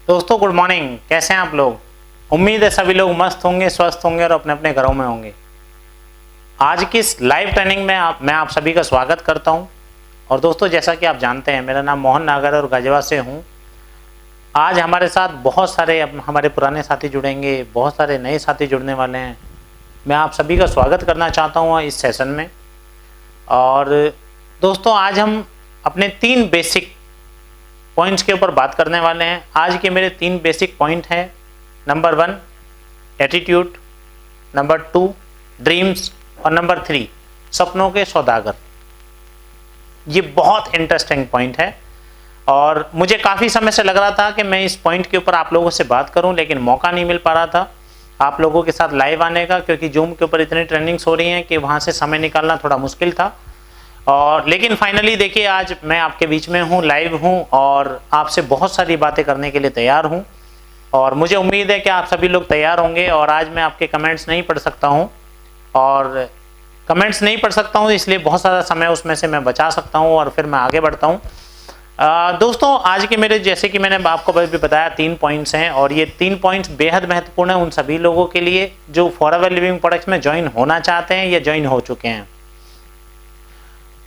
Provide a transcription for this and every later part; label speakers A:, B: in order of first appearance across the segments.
A: दोस्तों good morning, कैसे हैं आप लोग। उम्मीद है सभी लोग मस्त होंगे, स्वस्थ होंगे और अपने अपने घरों में होंगे। आज की इस लाइव ट्रेनिंग में मैं आप सभी का स्वागत करता हूं। और दोस्तों जैसा कि आप जानते हैं, मेरा नाम मोहन नागर और गाजियाबाद से हूं। आज हमारे साथ बहुत सारे हमारे पुराने साथी जुड़ेंगे, बहुत सारे नए साथी जुड़ने वाले हैं। मैं आप सभी का स्वागत करना चाहता हूँ इस सेशन में। और दोस्तों आज हम अपने 3 बेसिक पॉइंट्स के ऊपर बात करने वाले हैं। आज के मेरे 3 बेसिक पॉइंट हैं। नंबर 1 एटीट्यूड, नंबर 2 ड्रीम्स और नंबर 3 सपनों के सौदागर। ये बहुत इंटरेस्टिंग पॉइंट है और मुझे काफ़ी समय से लग रहा था कि मैं इस पॉइंट के ऊपर आप लोगों से बात करूं, लेकिन मौका नहीं मिल पा रहा था आप लोगों के साथ लाइव आने का, क्योंकि जूम के ऊपर इतनी ट्रेनिंग्स हो रही हैं कि वहाँ से समय निकालना थोड़ा मुश्किल था। और लेकिन फाइनली देखिए, आज मैं आपके बीच में हूँ, लाइव हूँ और आपसे बहुत सारी बातें करने के लिए तैयार हूँ। और मुझे उम्मीद है कि आप सभी लोग तैयार होंगे। और आज मैं आपके कमेंट्स नहीं पढ़ सकता हूँ, और कमेंट्स नहीं पढ़ सकता हूँ इसलिए बहुत सारा समय उसमें से मैं बचा सकता हूँ और फिर मैं आगे बढ़ता हूँ। दोस्तों आज के मेरे, जैसे कि मैंने आपको भी बताया, 3 पॉइंट्स हैं और ये 3 पॉइंट्स बेहद महत्वपूर्ण है उन सभी लोगों के लिए जो फॉरएवर लिविंग प्रोडक्ट्स में ज्वाइन होना चाहते हैं या ज्वाइन हो चुके हैं।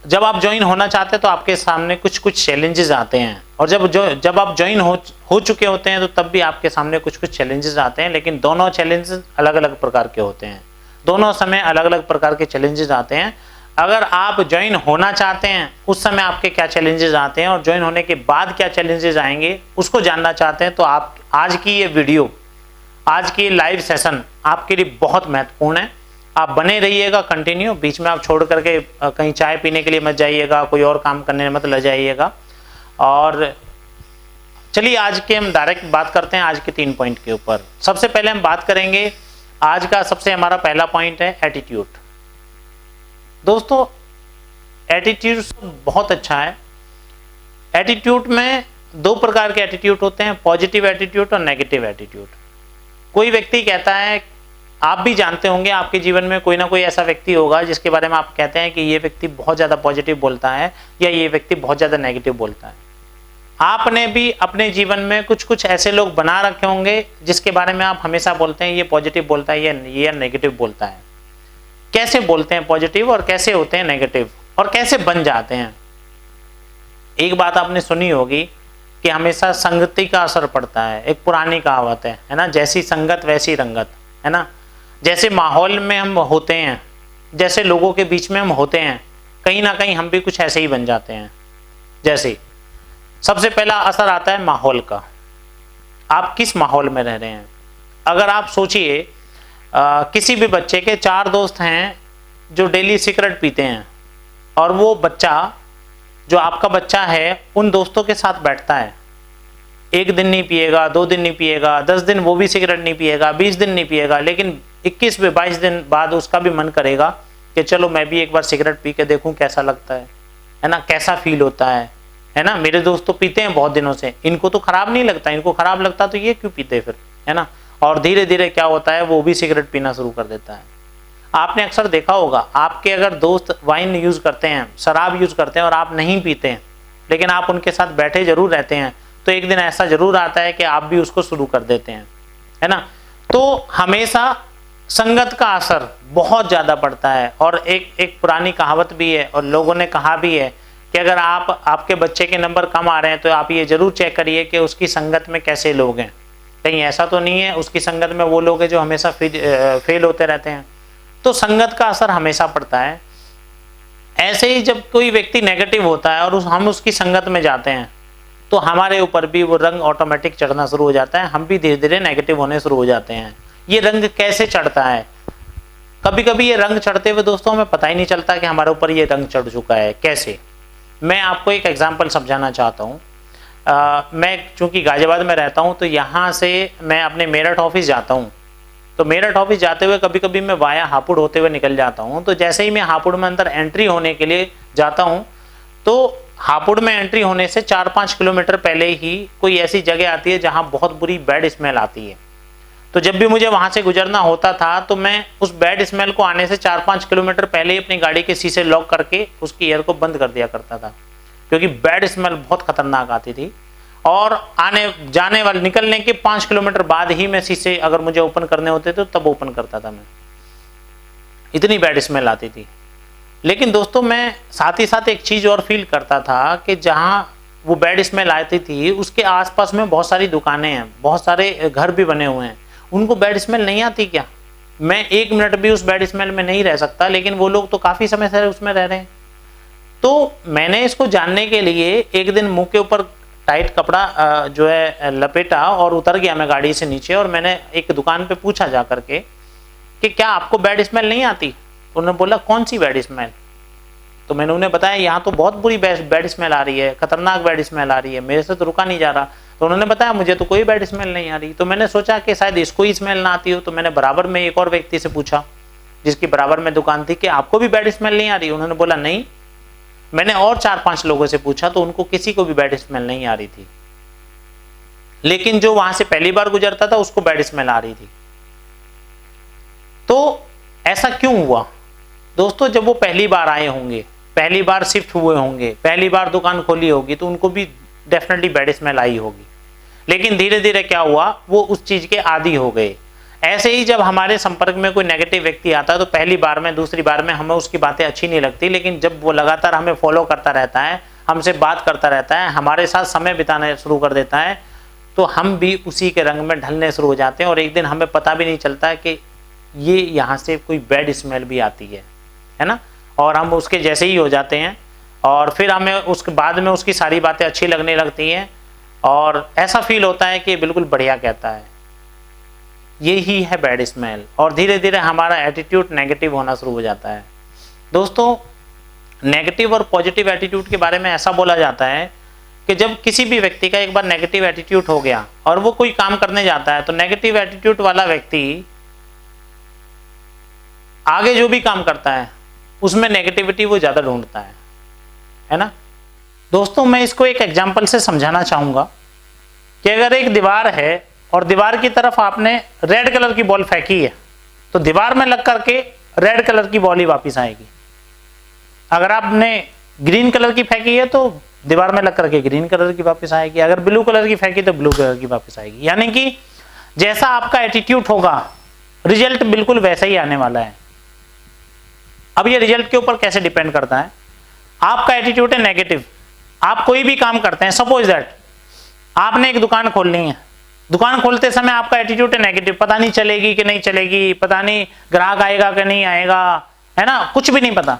A: जब आप ज्वाइन होना चाहते हैं तो आपके सामने कुछ चैलेंजेस आते हैं, और जब आप ज्वाइन हो चुके होते हैं तो तब भी आपके सामने कुछ चैलेंजेस आते हैं। लेकिन दोनों चैलेंजेस अलग अलग प्रकार के होते हैं, दोनों समय अलग अलग प्रकार के चैलेंजेस आते हैं। अगर आप ज्वाइन होना चाहते हैं उस समय आपके क्या चैलेंजेस आते हैं और ज्वाइन होने के बाद क्या चैलेंजेस आएंगे उसको जानना चाहते हैं तो आप आज की ये वीडियो, आज की लाइव सेशन आपके लिए बहुत महत्वपूर्ण है। आप बने रहिएगा कंटिन्यू, बीच में आप छोड़ करके कहीं चाय पीने के लिए मत जाइएगा, कोई और काम करने मत लग जाइएगा। और चलिए आज के हम डायरेक्ट बात करते हैं आज के 3 पॉइंट के ऊपर। सबसे पहले हम बात करेंगे, आज का सबसे हमारा पहला पॉइंट है एटीट्यूड। दोस्तों एटीट्यूड बहुत अच्छा है। एटीट्यूड में 2 प्रकार के एटीट्यूड होते हैं, पॉजिटिव एटीट्यूड और नेगेटिव एटीट्यूड। कोई व्यक्ति कहता है, आप भी जानते होंगे, आपके जीवन में कोई ना कोई ऐसा व्यक्ति होगा जिसके बारे में आप कहते हैं कि ये व्यक्ति बहुत ज़्यादा पॉजिटिव बोलता है या ये व्यक्ति बहुत ज़्यादा नेगेटिव बोलता है। आपने भी अपने जीवन में कुछ ऐसे लोग बना रखे होंगे जिसके बारे में आप हमेशा बोलते हैं ये पॉजिटिव बोलता है, ये नेगेटिव बोलता है। कैसे बोलते हैं पॉजिटिव और कैसे होते हैं नेगेटिव और कैसे बन जाते हैं। एक बात आपने सुनी होगी कि हमेशा संगति का असर पड़ता है। एक पुरानी कहावत है ना, जैसी संगत वैसी रंगत, है ना। जैसे माहौल में हम होते हैं, जैसे लोगों के बीच में हम होते हैं, कहीं ना कहीं हम भी कुछ ऐसे ही बन जाते हैं। जैसे सबसे पहला असर आता है माहौल का। आप किस माहौल में रह रहे हैं। अगर आप सोचिए, किसी भी बच्चे के 4 दोस्त हैं जो डेली सिगरेट पीते हैं, और वो बच्चा जो आपका बच्चा है उन दोस्तों के साथ बैठता है, 1 दिन नहीं पिएगा, 2 दिन नहीं पिएगा, 10 दिन वो भी सिगरेट नहीं पिएगा, 20 दिन नहीं पिएगा, लेकिन 21-22 दिन बाद उसका भी मन करेगा कि चलो मैं भी एक बार सिगरेट पी के देखूं कैसा लगता है ना, कैसा फील होता है ना। मेरे दोस्त तो पीते हैं बहुत दिनों से, इनको तो खराब नहीं लगता, इनको खराब लगता तो ये क्यों पीते फिर, है ना। और धीरे धीरे क्या होता है, वो भी सिगरेट पीना शुरू कर देता है। आपने अक्सर देखा होगा, आपके अगर दोस्त वाइन यूज करते हैं, शराब यूज करते हैं और आप नहीं पीते हैं, लेकिन आप उनके साथ बैठे जरूर रहते हैं, तो एक दिन ऐसा जरूर आता है कि आप भी उसको शुरू कर देते हैं, है ना। तो हमेशा संगत का असर बहुत ज़्यादा पड़ता है। और एक पुरानी कहावत भी है और लोगों ने कहा भी है कि अगर आपके बच्चे के नंबर कम आ रहे हैं तो आप ये जरूर चेक करिए कि उसकी संगत में कैसे लोग हैं। कहीं ऐसा तो नहीं है उसकी संगत में वो लोग हैं जो हमेशा फेल होते रहते हैं। तो संगत का असर हमेशा पड़ता है। ऐसे ही जब कोई व्यक्ति नेगेटिव होता है और हम उसकी संगत में जाते हैं तो हमारे ऊपर भी वो रंग ऑटोमेटिक चढ़ना शुरू हो जाता है, हम भी धीरे धीरे नेगेटिव होने शुरू हो जाते हैं। ये रंग कैसे चढ़ता है, कभी कभी ये रंग चढ़ते हुए दोस्तों हमें पता ही नहीं चलता कि हमारे ऊपर ये रंग चढ़ चुका है। कैसे, मैं आपको एक एग्जांपल समझाना चाहता हूँ। मैं चूंकि गाजियाबाद में रहता हूँ तो यहाँ से मैं अपने मेरठ ऑफिस जाता हूँ, तो मेरठ ऑफिस जाते हुए कभी कभी मैं वाया हापुड़ होते हुए निकल जाता हूँ। तो जैसे ही मैं हापुड़ में अंदर एंट्री होने के लिए जाता हूँ तो हापुड़ में एंट्री होने से 4-5 किलोमीटर पहले ही कोई ऐसी जगह आती है जहाँ बहुत बुरी बैड स्मेल आती है। तो जब भी मुझे वहाँ से गुजरना होता था तो मैं उस बैड स्मेल को आने से 4-5 किलोमीटर पहले ही अपनी गाड़ी के शीशे लॉक करके उसकी एयर को बंद कर दिया करता था, क्योंकि बैड स्मेल बहुत खतरनाक आती थी। और आने जाने वाले निकलने के 5 किलोमीटर बाद ही मैं शीशे अगर मुझे ओपन करने होते तो तब ओपन करता था मैं, इतनी बैड स्मेल आती थी। लेकिन दोस्तों मैं साथ ही साथ एक चीज और फील करता था कि जहां वो बैड स्मेल आती थी उसके आसपास में बहुत सारी दुकानें हैं, बहुत सारे घर भी बने हुए हैं, उनको बैड स्मेल नहीं आती क्या? मैं 1 मिनट भी उस बैड स्मेल में नहीं रह सकता, लेकिन वो लोग तो काफी समय से उसमें रह रहे हैं। तो मैंने इसको जानने के लिए एक दिन मुंह के ऊपर टाइट कपड़ा जो है लपेटा और उतर गया मैं गाड़ी से नीचे, और मैंने एक दुकान पे पूछा जा करके कि क्या आपको बैड स्मेल नहीं आती? उन्होंने बोला कौन सी बैड स्मेल? तो मैंने उन्हें बताया यहाँ तो बहुत बुरी बैड स्मेल आ रही है, खतरनाक बैड स्मेल आ रही है, मेरे से तो रुका नहीं जा रहा। तो उन्होंने बताया मुझे तो कोई बैड स्मेल नहीं आ रही। तो मैंने सोचा कि शायद इसको ही स्मेल ना आती हो, तो मैंने बराबर में एक और व्यक्ति से पूछा जिसकी बराबर में दुकान थी कि आपको भी बैड स्मेल नहीं आ रही? उन्होंने बोला नहीं। मैंने और 4-5 लोगों से पूछा तो उनको किसी को भी बैड स्मेल नहीं आ रही थी, लेकिन जो वहां से पहली बार गुजरता था उसको बैड स्मेल आ रही थी। तो ऐसा क्यों हुआ दोस्तों? जब वो पहली बार आए होंगे, पहली बार शिफ्ट हुए होंगे, पहली बार दुकान खोली होगी, तो उनको भी डेफिनेटली बैड स्मेल आई होगी। लेकिन धीरे धीरे क्या हुआ, वो उस चीज के आदी हो गए। ऐसे ही जब हमारे संपर्क में कोई नेगेटिव व्यक्ति आता है तो पहली बार में, दूसरी बार में हमें उसकी बातें अच्छी नहीं लगती, लेकिन जब वो लगातार हमें फॉलो करता रहता है, हमसे बात करता रहता है, हमारे साथ समय बिताना शुरू कर देता है, तो हम भी उसी के रंग में ढलने शुरू हो जाते हैं और एक दिन हमें पता भी नहीं चलता कि ये यहाँ से कोई बैड स्मेल भी आती है ना, और हम उसके जैसे ही हो जाते हैं और फिर हमें उसके बाद में उसकी सारी बातें अच्छी लगने लगती हैं और ऐसा फील होता है कि बिल्कुल बढ़िया कहता है। ये ही है बैड स्मेल, और धीरे धीरे हमारा एटीट्यूड नेगेटिव होना शुरू हो जाता है। दोस्तों नेगेटिव और पॉजिटिव एटीट्यूड के बारे में ऐसा बोला जाता है कि जब किसी भी व्यक्ति का एक बार नेगेटिव एटीट्यूड हो गया और वो कोई काम करने जाता है तो नेगेटिव एटीट्यूड वाला व्यक्ति आगे जो भी काम करता है उसमें नेगेटिविटी वो ज्यादा ढूंढता है ना। दोस्तों मैं इसको एक एग्जांपल से समझाना चाहूंगा कि अगर एक दीवार है और दीवार की तरफ आपने रेड कलर की बॉल फेंकी है तो दीवार में लग करके रेड कलर की बॉल ही वापस आएगी। अगर आपने ग्रीन कलर की फेंकी है तो दीवार में लग करके ग्रीन कलर की वापस आएगी। अगर ब्लू कलर की फेंकी तो ब्लू कलर की वापस आएगी। यानी कि जैसा आपका एटीट्यूड होगा रिजल्ट बिल्कुल वैसा ही आने वाला है। अब ये रिजल्ट के ऊपर कैसे डिपेंड करता है? आपका एटीट्यूड है नेगेटिव, आप कोई भी काम करते हैं, सपोज दैट आपने एक दुकान खोलनी है, दुकान खोलते समय आपका एटीट्यूड है नेगेटिव, पता नहीं चलेगी कि नहीं चलेगी, पता नहीं ग्राहक आएगा कि नहीं आएगा, है ना, कुछ भी नहीं पता।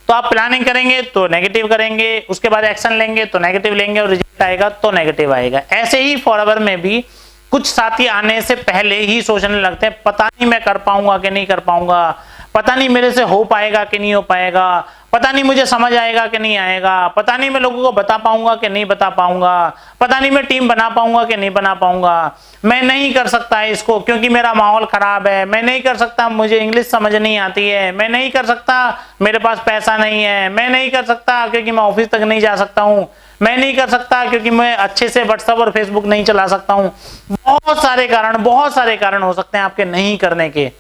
A: तो आप प्लानिंग करेंगे तो नेगेटिव करेंगे, उसके बाद एक्शन लेंगे तो नेगेटिव लेंगे और रिजल्ट आएगा तो नेगेटिव आएगा। ऐसे ही फॉरएवर में भी कुछ साथी आने से पहले ही सोचने लगते हैं पता नहीं मैं कर पाऊंगा कि नहीं कर पाऊंगा, पता नहीं मेरे से हो पाएगा कि नहीं हो पाएगा, पता नहीं मुझे समझ आएगा कि नहीं आएगा, पता नहीं मैं लोगों को बता पाऊंगा कि नहीं बता पाऊंगा, पता नहीं मैं टीम बना पाऊंगा कि नहीं बना पाऊंगा, मैं नहीं कर सकता इसको क्योंकि मेरा माहौल खराब है, मैं नहीं कर सकता मुझे इंग्लिश समझ नहीं आती है, मैं नहीं कर सकता मेरे पास पैसा नहीं है, मैं नहीं कर सकता क्योंकि मैं ऑफिस तक नहीं जा सकता हूँ, मैं नहीं कर सकता क्योंकि मैं अच्छे से व्हाट्सएप और फेसबुक नहीं चला सकता हूँ। बहुत सारे कारण हो सकते हैं आपके नहीं करने के।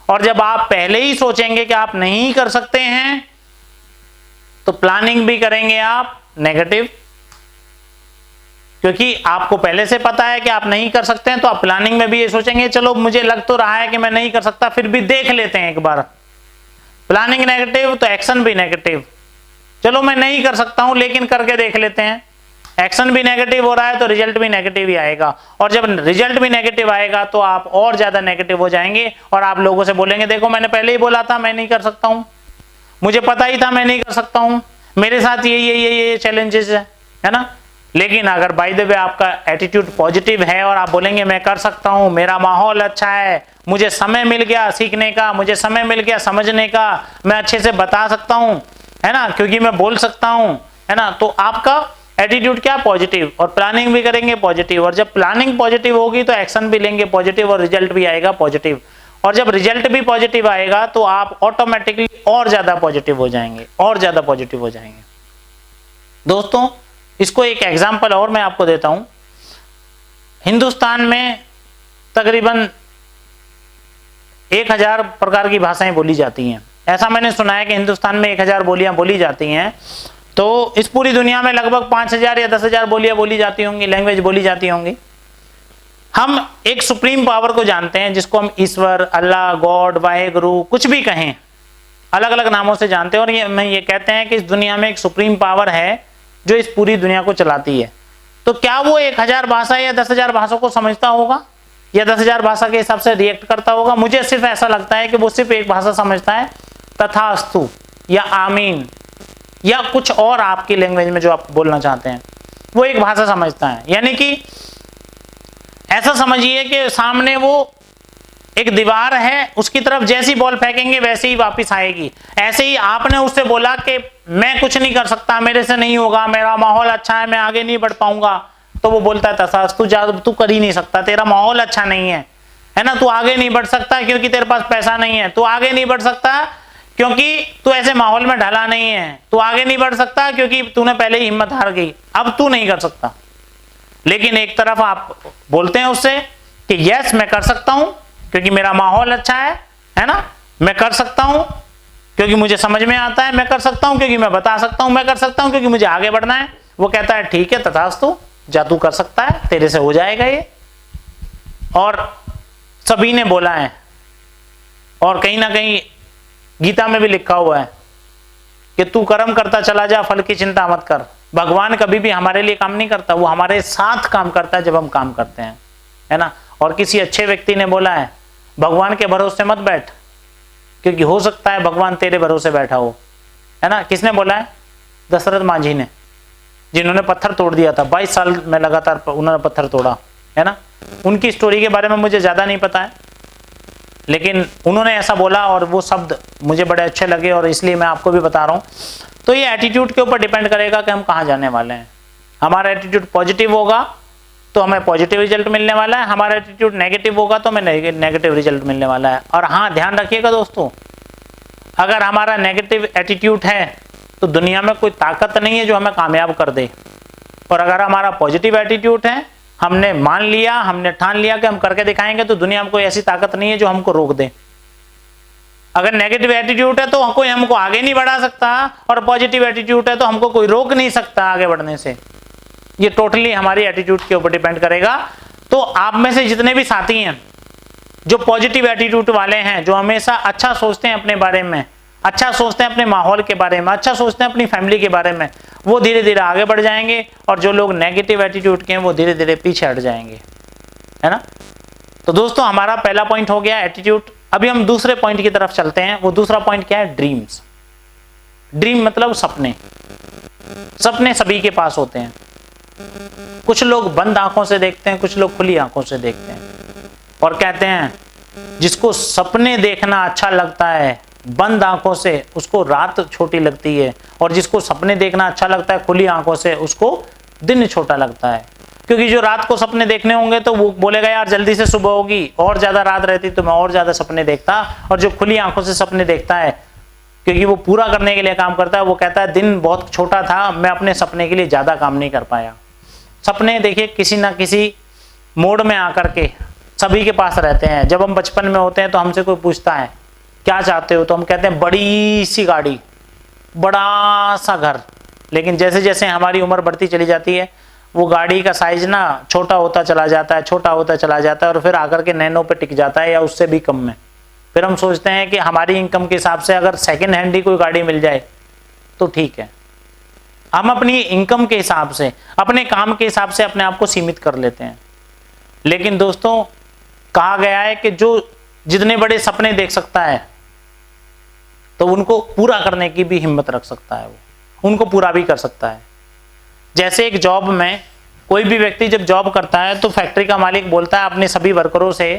A: और जब आप पहले ही सोचेंगे कि आप नहीं कर सकते हैं तो प्लानिंग भी करेंगे आप नेगेटिव, क्योंकि आपको पहले से पता है कि आप नहीं कर सकते हैं। तो आप प्लानिंग में भी ये सोचेंगे चलो मुझे लग तो रहा है कि मैं नहीं कर सकता, फिर भी देख लेते हैं एक बार। प्लानिंग नेगेटिव तो एक्शन भी नेगेटिव, चलो मैं नहीं कर सकता हूं लेकिन करके देख लेते हैं। एक्शन भी नेगेटिव हो रहा है तो रिजल्ट भी नेगेटिव ही आएगा, और जब रिजल्ट भी नेगेटिव आएगा तो आप और ज्यादा नेगेटिव हो जाएंगे और आप लोगों से बोलेंगे देखो मैंने पहले ही बोला था मैं नहीं कर सकता हूं, मुझे पता ही था मैं नहीं कर सकता हूं, मेरे साथ ये चैलेंजेस है ना। लेकिन अगर बाय द वे आपका एटीट्यूड पॉजिटिव है और आप बोलेंगे मैं कर सकता हूं, मेरा माहौल अच्छा है, मुझे समय मिल गया सीखने का, मुझे समय मिल गया समझने का, मैं अच्छे से बता सकता हूं, है ना, क्योंकि मैं बोल सकता हूं, है ना, तो आपका एटीट्यूड क्या पॉजिटिव, और प्लानिंग भी करेंगे पॉजिटिव, और जब प्लानिंग पॉजिटिव होगी तो एक्शन भी लेंगे पॉजिटिव और रिजल्ट भी आएगा पॉजिटिव, और जब रिजल्ट भी पॉजिटिव आएगा तो आप ऑटोमेटिकली और ज्यादा पॉजिटिव हो जाएंगे, और ज्यादा पॉजिटिव हो जाएंगे। दोस्तों इसको एक एग्जांपल और मैं आपको देता हूं। हिंदुस्तान में तकरीबन 1000 प्रकार की भाषाएं बोली जाती हैं। ऐसा मैंने सुना है कि हिंदुस्तान में 1000 बोलियां बोली जाती हैं। तो इस पूरी दुनिया में लगभग 5,000 या 10,000 बोलियां बोली जाती होंगी, लैंग्वेज बोली जाती होंगी। हम एक सुप्रीम पावर को जानते हैं जिसको हम ईश्वर, अल्लाह, गॉड, वाहेगुरु कुछ भी कहें, अलग अलग नामों से जानते हैं। और ये कहते हैं कि इस दुनिया में एक सुप्रीम पावर है जो इस पूरी दुनिया को चलाती है। तो क्या वो 1,000 भाषा या 10,000 भाषा को समझता होगा या 10,000 भाषा के हिसाब से रिएक्ट करता होगा? मुझे सिर्फ ऐसा लगता है कि वो सिर्फ एक भाषा समझता है, तथास्तु या आमीन या कुछ और आपकी लैंग्वेज में जो आप बोलना चाहते हैं वो एक भाषा समझता है। यानी कि ऐसा समझिए कि सामने वो एक दीवार है, उसकी तरफ जैसी बॉल फेंकेंगे वैसे ही वापस आएगी। ऐसे ही आपने उससे बोला कि मैं कुछ नहीं कर सकता, मेरे से नहीं होगा, मेरा माहौल अच्छा है, मैं आगे नहीं बढ़ पाऊंगा, तो वो बोलता है तथास्तु, तू कर ही नहीं सकता, तेरा माहौल अच्छा नहीं है, है ना, तू आगे नहीं बढ़ सकता क्योंकि तेरे पास पैसा नहीं है, तू आगे नहीं बढ़ सकता क्योंकि तू ऐसे माहौल में ढला नहीं है, तू आगे नहीं बढ़ सकता क्योंकि तूने पहले ही हिम्मत हार गई, अब तू नहीं कर सकता। लेकिन एक तरफ आप बोलते हैं उससे कि यस मैं कर सकता हूं क्योंकि मेरा माहौल अच्छा है ना, मैं कर सकता हूं क्योंकि मुझे समझ में आता है, मैं कर सकता हूं क्योंकि मैं बता सकता हूं, मैं कर सकता हूं क्योंकि मुझे आगे बढ़ना है। वो कहता है ठीक है तथास्तु, जा तू कर सकता है, तेरे से हो जाएगा ये। और सभी ने बोला है, और कहीं ना कहीं गीता में भी लिखा हुआ है कि तू कर्म करता चला जा, फल की चिंता मत कर। भगवान कभी भी हमारे लिए काम नहीं करता, वो हमारे साथ काम करता है जब हम काम करते हैं, है ना। और किसी अच्छे व्यक्ति ने बोला है भगवान के भरोसे मत बैठ क्योंकि हो सकता है भगवान तेरे भरोसे बैठा हो, है ना। किसने बोला है? दशरथ मांझी ने, जिन्होंने पत्थर तोड़ दिया था। 22 साल में लगातार उन्होंने पत्थर तोड़ा, है ना। उनकी स्टोरी के बारे में मुझे ज्यादा नहीं पता है, लेकिन उन्होंने ऐसा बोला और वो शब्द मुझे बड़े अच्छे लगे और इसलिए मैं आपको भी बता रहा हूं। तो ये एटीट्यूड के ऊपर डिपेंड करेगा कि हम कहां जाने वाले हैं। हमारा एटीट्यूड पॉजिटिव होगा तो हमें पॉजिटिव रिजल्ट मिलने वाला है, हमारा एटीट्यूड नेगेटिव होगा तो हमें नेगेटिव रिजल्ट मिलने वाला है। और हाँ, ध्यान रखिएगा दोस्तों, अगर हमारा नेगेटिव एटीट्यूड है तो दुनिया में कोई ताकत नहीं है जो हमें कामयाब कर दे। और अगर हमारा पॉजिटिव एटीट्यूड है, हमने मान लिया, हमने ठान लिया कि हम करके दिखाएंगे, तो दुनिया में कोई ऐसी ताकत नहीं है जो हमको रोक दे। अगर नेगेटिव एटीट्यूड है तो कोई हमको आगे नहीं बढ़ा सकता, और पॉजिटिव एटीट्यूड है तो हमको कोई रोक नहीं सकता आगे बढ़ने से। ये टोटली हमारी एटीट्यूड के ऊपर डिपेंड करेगा। तो आप में से जितने भी साथी हैं जो पॉजिटिव एटीट्यूड वाले हैं, जो हमेशा अच्छा सोचते हैं अपने बारे में, अच्छा सोचते हैं अपने माहौल के बारे में, अच्छा सोचते हैं अपनी फैमिली के बारे में, वो धीरे धीरे आगे बढ़ जाएंगे। और जो लोग नेगेटिव एटीट्यूड के हैं वो धीरे धीरे पीछे हट जाएंगे, है ना। तो दोस्तों, हमारा पहला पॉइंट हो गया एटीट्यूड। अभी हम दूसरे पॉइंट की तरफ चलते हैं। वो दूसरा पॉइंट क्या है? ड्रीम्स। ड्रीम मतलब सपने। सपने सभी के पास होते हैं। कुछ लोग बंद आंखों से देखते हैं, कुछ लोग खुली आंखों से देखते हैं और कहते हैं जिसको सपने देखना अच्छा लगता है बंद आंखों से, उसको रात छोटी लगती है, और जिसको सपने देखना अच्छा लगता है खुली आंखों से, उसको दिन छोटा लगता है। क्योंकि जो रात को सपने देखने होंगे तो वो बोलेगा यार जल्दी से सुबह होगी, और ज्यादा रात रहती तो मैं और ज्यादा सपने देखता। और जो खुली आंखों से सपने देखता है, क्योंकि वो पूरा करने के लिए काम करता है, वो कहता है दिन बहुत छोटा था, मैं अपने सपने के लिए ज्यादा काम नहीं कर पाया। सपने देखिए किसी ना किसी मोड में आकर के सभी के पास रहते हैं। जब हम बचपन में होते हैं तो हमसे कोई पूछता है क्या चाहते हो, तो हम कहते हैं बड़ी सी गाड़ी, बड़ा सा घर। लेकिन जैसे जैसे हमारी उम्र बढ़ती चली जाती है, वो गाड़ी का साइज ना छोटा होता चला जाता है, छोटा होता चला जाता है, और फिर आकर के नैनो पे टिक जाता है या उससे भी कम में। फिर हम सोचते हैं कि हमारी इनकम के हिसाब से अगर सेकेंड हैंड ही कोई गाड़ी मिल जाए तो ठीक है। हम अपनी इनकम के हिसाब से, अपने काम के हिसाब से अपने आप को सीमित कर लेते हैं। लेकिन दोस्तों, कहा गया है कि जो जितने बड़े सपने देख सकता है तो उनको पूरा करने की भी हिम्मत रख सकता है, वो उनको पूरा भी कर सकता है। जैसे एक जॉब में कोई भी व्यक्ति जब जॉब करता है तो फैक्ट्री का मालिक बोलता है अपने सभी वर्करों से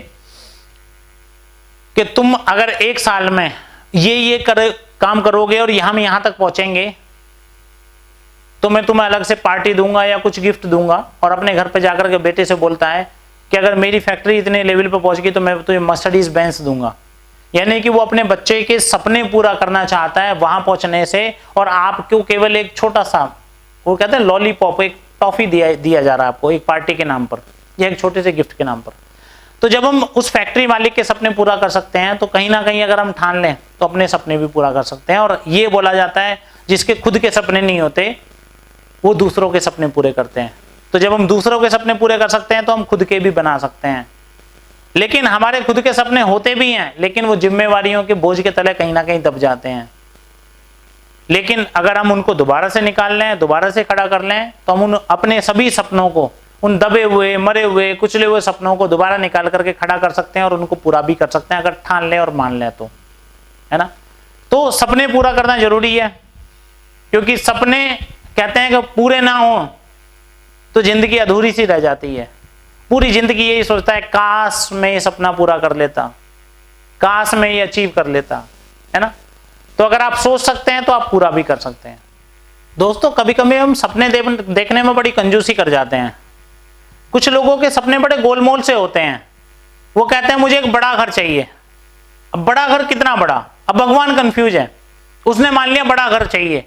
A: कि तुम अगर 1 साल में ये काम करोगे और हम यहां तक पहुंचेंगे तो मैं तुम्हें अलग से पार्टी दूंगा या कुछ गिफ्ट दूंगा। और अपने घर पे जाकर के बेटे से बोलता है कि अगर मेरी फैक्ट्री इतने लेवल पे पहुंच गई तो मैं तुम्हें मर्सिडीज बेंज दूंगा। यानी कि वो अपने बच्चे के सपने पूरा करना चाहता है वहां पहुंचने से, और आपको केवल एक छोटा सा, वो कहते हैं लॉलीपॉप, एक टॉफी दिया जा रहा है आपको एक पार्टी के नाम पर या एक छोटे से गिफ्ट के नाम पर। तो जब हम उस फैक्ट्री मालिक के सपने पूरा कर सकते हैं तो कहीं ना कहीं अगर हम ठान लें तो अपने सपने भी पूरा कर सकते हैं। और ये बोला जाता है जिसके खुद के सपने नहीं होते वो दूसरों के सपने पूरे करते हैं। तो जब हम दूसरों के सपने पूरे कर सकते हैं तो हम खुद के भी बना सकते हैं। लेकिन हमारे खुद के सपने होते भी हैं, लेकिन वो जिम्मेवारियों के बोझ के तले कहीं ना कहीं दब जाते हैं। लेकिन अगर हम उनको दोबारा से निकाल लें, दोबारा से खड़ा कर लें, तो हम उन अपने सभी सपनों को, उन दबे हुए, मरे हुए, कुचले हुए सपनों को दोबारा निकाल करके खड़ा कर सकते हैं और उनको पूरा भी कर सकते हैं, अगर ठान लें और मान लें तो, है ना। तो सपने पूरा करना जरूरी है, क्योंकि सपने कहते हैं कि पूरे ना हो तो जिंदगी अधूरी सी रह जाती है। पूरी जिंदगी यही सोचता है, काश मैं ये सपना पूरा कर लेता, काश मैं ये अचीव कर लेता, है ना। तो अगर आप सोच सकते हैं तो आप पूरा भी कर सकते हैं। दोस्तों, कभी कभी हम सपने देखने में बड़ी कंजूसी कर जाते हैं। कुछ लोगों के सपने बड़े गोलमोल से होते हैं। वो कहते हैं मुझे एक बड़ा घर चाहिए। अब बड़ा घर कितना बड़ा? अब भगवान कंफ्यूज है। उसने मान लिया बड़ा घर चाहिए।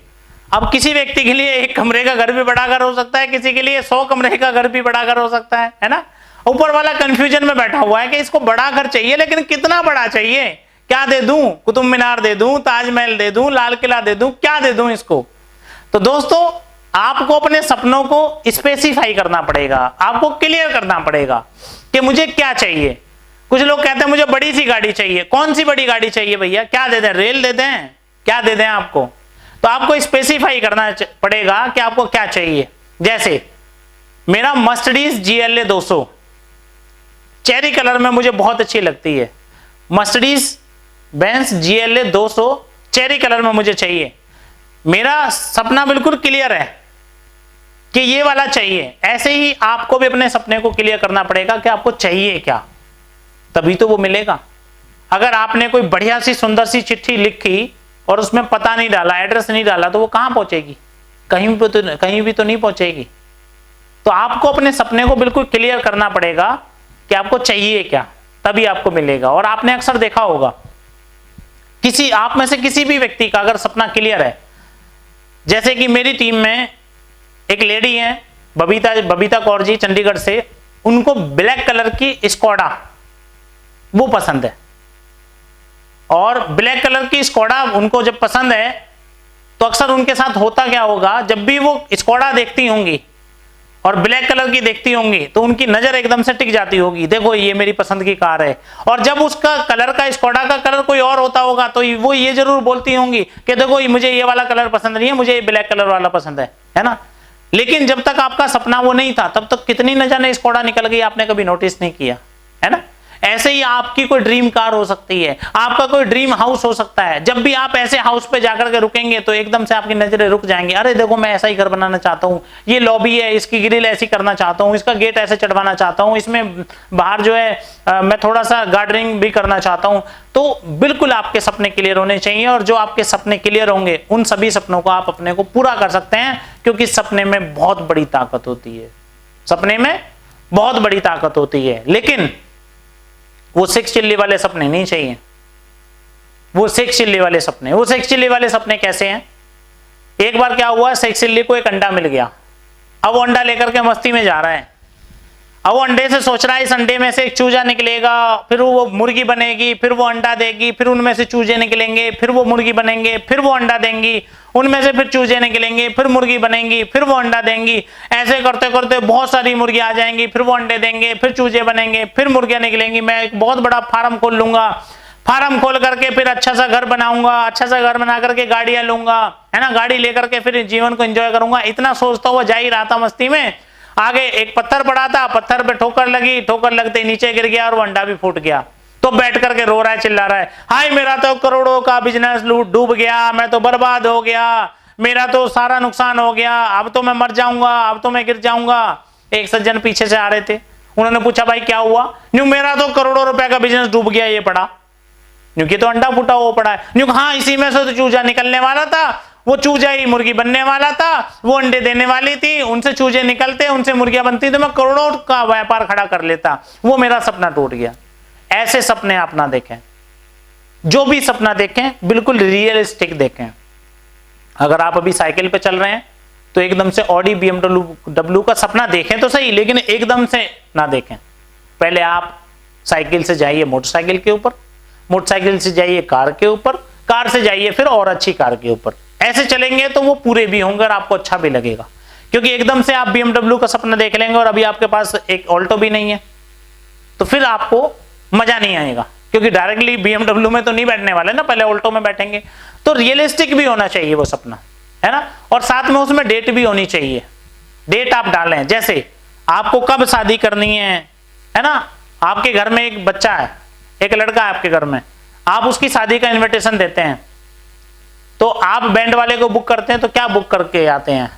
A: अब किसी व्यक्ति के लिए 1 कमरे का घर भी बड़ा घर हो सकता है, किसी के लिए 100 कमरे का घर भी बड़ा घर हो सकता है ना। ऊपर वाला कंफ्यूजन में बैठा हुआ है कि इसको बड़ा घर चाहिए, लेकिन कितना बड़ा चाहिए, क्या दे दूं? कुतुब मीनार दे दूं, ताजमहल दे दूं, लाल किला दे दूं, क्या दे दूं इसको? तो दोस्तों, आपको अपने सपनों को स्पेसिफाई करना पड़ेगा, आपको क्लियर करना पड़ेगा कि मुझे क्या चाहिए। कुछ लोग कहते हैं मुझे बड़ी सी गाड़ी चाहिए। कौन सी बड़ी गाड़ी चाहिए भैया? क्या दे दें? रेल दे दें? क्या दे दें आपको? तो आपको स्पेसिफाई करना पड़ेगा कि आपको क्या चाहिए। जैसे मेरा मर्सिडीज GLA 200 चेरी कलर में मुझे बहुत अच्छी लगती है। Mercedes Benz GLA 200 cherry colour में मुझे चाहिए। मेरा सपना बिल्कुल क्लियर है कि ये वाला चाहिए। ऐसे ही आपको भी अपने सपने को क्लियर करना पड़ेगा कि आपको चाहिए क्या, तभी तो वो मिलेगा। अगर आपने कोई बढ़िया सी सुंदर सी चिट्ठी लिखी और उसमें पता नहीं डाला, एड्रेस नहीं डाला, तो वो कहां पहुंचेगी? कहीं भी तो नहीं पहुंचेगी। तो आपको अपने सपने को बिल्कुल क्लियर करना पड़ेगा कि आपको चाहिए क्या, तभी आपको मिलेगा। और आपने अक्सर देखा होगा, किसी आप में से किसी भी व्यक्ति का अगर सपना क्लियर है, जैसे कि मेरी टीम में एक लेडी है बबीता कौर जी चंडीगढ़ से, उनको ब्लैक कलर की स्कोडा वो पसंद है। और ब्लैक कलर की स्कोडा उनको जब पसंद है तो अक्सर उनके साथ होता क्या होगा, जब भी वो स्कोडा देखती होंगी और ब्लैक कलर की देखती होंगी तो उनकी नजर एकदम से टिक जाती होगी, देखो ये मेरी पसंद की कार है। और जब उसका कलर का, स्कोडा का कलर कोई और होता होगा तो वो ये जरूर बोलती होंगी कि देखो मुझे ये वाला कलर पसंद नहीं है, मुझे ये ब्लैक कलर वाला पसंद है ना। लेकिन जब तक आपका सपना वो नहीं था, तब तक कितनी न जाने स्कोडा निकल गई, आपने कभी नोटिस नहीं किया, है ना। ऐसे ही आपकी कोई ड्रीम कार हो सकती है, आपका कोई ड्रीम हाउस हो सकता है। जब भी आप ऐसे हाउस पे जाकर के रुकेंगे तो एकदम से आपकी नजरें रुक जाएंगी, अरे देखो मैं ऐसा ही घर बनाना चाहता हूँ, ये लॉबी है, इसकी ग्रिल ऐसी करना चाहता हूँ, इसका गेट ऐसे चढ़वाना चाहता हूँ, इसमें बाहर जो है मैं थोड़ा सा गार्डनिंग भी करना चाहता हूँ। तो बिल्कुल आपके सपने क्लियर होने चाहिए, और जो आपके सपने क्लियर होंगे उन सभी सपनों को आप अपने को पूरा कर सकते हैं, क्योंकि सपने में बहुत बड़ी ताकत होती है, सपने में बहुत बड़ी ताकत होती है। लेकिन वो 6 चिल्ली वाले सपने नहीं चाहिए। वो 6 चिल्ली वाले सपने कैसे हैं? एक बार क्या हुआ, 6 चिल्ली को एक अंडा मिल गया। अब वो अंडा लेकर के मस्ती में जा रहा है। अब वो अंडे से सोच रहा है इस अंडे में से एक चूजा निकलेगा, फिर वो मुर्गी बनेगी, फिर वो अंडा देगी, फिर उनमें से चूजे निकलेंगे, फिर वो मुर्गी बनेंगे, फिर वो अंडा देंगी, उनमें से फिर चूजे निकलेंगे, फिर मुर्गी बनेंगी, फिर वो अंडा देंगी। ऐसे करते करते बहुत सारी मुर्गी आ जाएंगी, फिर वो अंडे देंगे, फिर चूजे बनेंगे, फिर मुर्गियां निकलेंगी। मैं एक बहुत बड़ा फार्म खोल लूंगा, फार्म खोल करके फिर अच्छा सा घर बनाऊंगा, अच्छा सा घर बना करके गाड़ियां लूंगा, है ना, गाड़ी लेकर के फिर जीवन को एंजॉय करूंगा। इतना सोचता हुआ जा ही रहा था मस्ती में, आगे एक पत्थर पड़ा था, पत्थर पे ठोकर लगी, ठोकर लगते ही नीचे गिर गया और वो अंडा भी फूट गया। तो बैठ करके रो रहा है, चिल्ला रहा है, हाय मेरा तो करोड़ों का बिजनेस डूब गया, मैं तो बर्बाद हो गया, मेरा तो सारा नुकसान हो गया, अब तो मैं मर जाऊंगा, अब तो मैं गिर जाऊंगा। एक सज्जन पीछे से आ रहे थे, उन्होंने पूछा भाई क्या हुआ? न्यू मेरा तो करोड़ों रुपए का बिजनेस डूब गया, ये पड़ा। न्यू की तो अंडा फूटा हुआ पड़ा है। न्यू हाँ, इसी में से तो चूजा निकलने वाला था, वो चूजा ही मुर्गी बनने वाला था, वो अंडे देने वाली थी, उनसे चूजे निकलते, उनसे मुर्गियां बनती, तो मैं करोड़ों का व्यापार खड़ा कर लेता, वो मेरा सपना टूट गया। ऐसे सपने आप ना देखें। जो भी सपना देखें बिल्कुल रियलिस्टिक देखें। अगर आप अभी साइकिल पे चल रहे हैं तो एकदम से ऑडी BMW का सपना देखें तो सही, लेकिन एकदम से ना देखें। पहले आप साइकिल से जाइए मोटरसाइकिल के ऊपर, मोटरसाइकिल से जाइए कार के ऊपर, कार से जाइए फिर और अच्छी कार के ऊपर। ऐसे चलेंगे तो वो पूरे भी होंगे और आपको अच्छा भी लगेगा। क्योंकि एकदम से आप BMW का सपना देख लेंगे और अभी आपके पास एक ऑल्टो भी नहीं है, तो फिर आपको मजा नहीं आएगा, क्योंकि डायरेक्टली BMW में तो नहीं बैठने वाले ना, पहले ऑल्टो में बैठेंगे। तो रियलिस्टिक भी होना चाहिए वो सपना, है ना। और साथ में उसमें डेट भी होनी चाहिए। डेट आप डालें, जैसे आपको कब शादी करनी है ना। आपके घर में एक बच्चा है, एक लड़का है आपके घर में, आप उसकी शादी का इनविटेशन देते हैं, तो आप बैंड वाले को बुक करते हैं तो क्या बुक करके आते हैं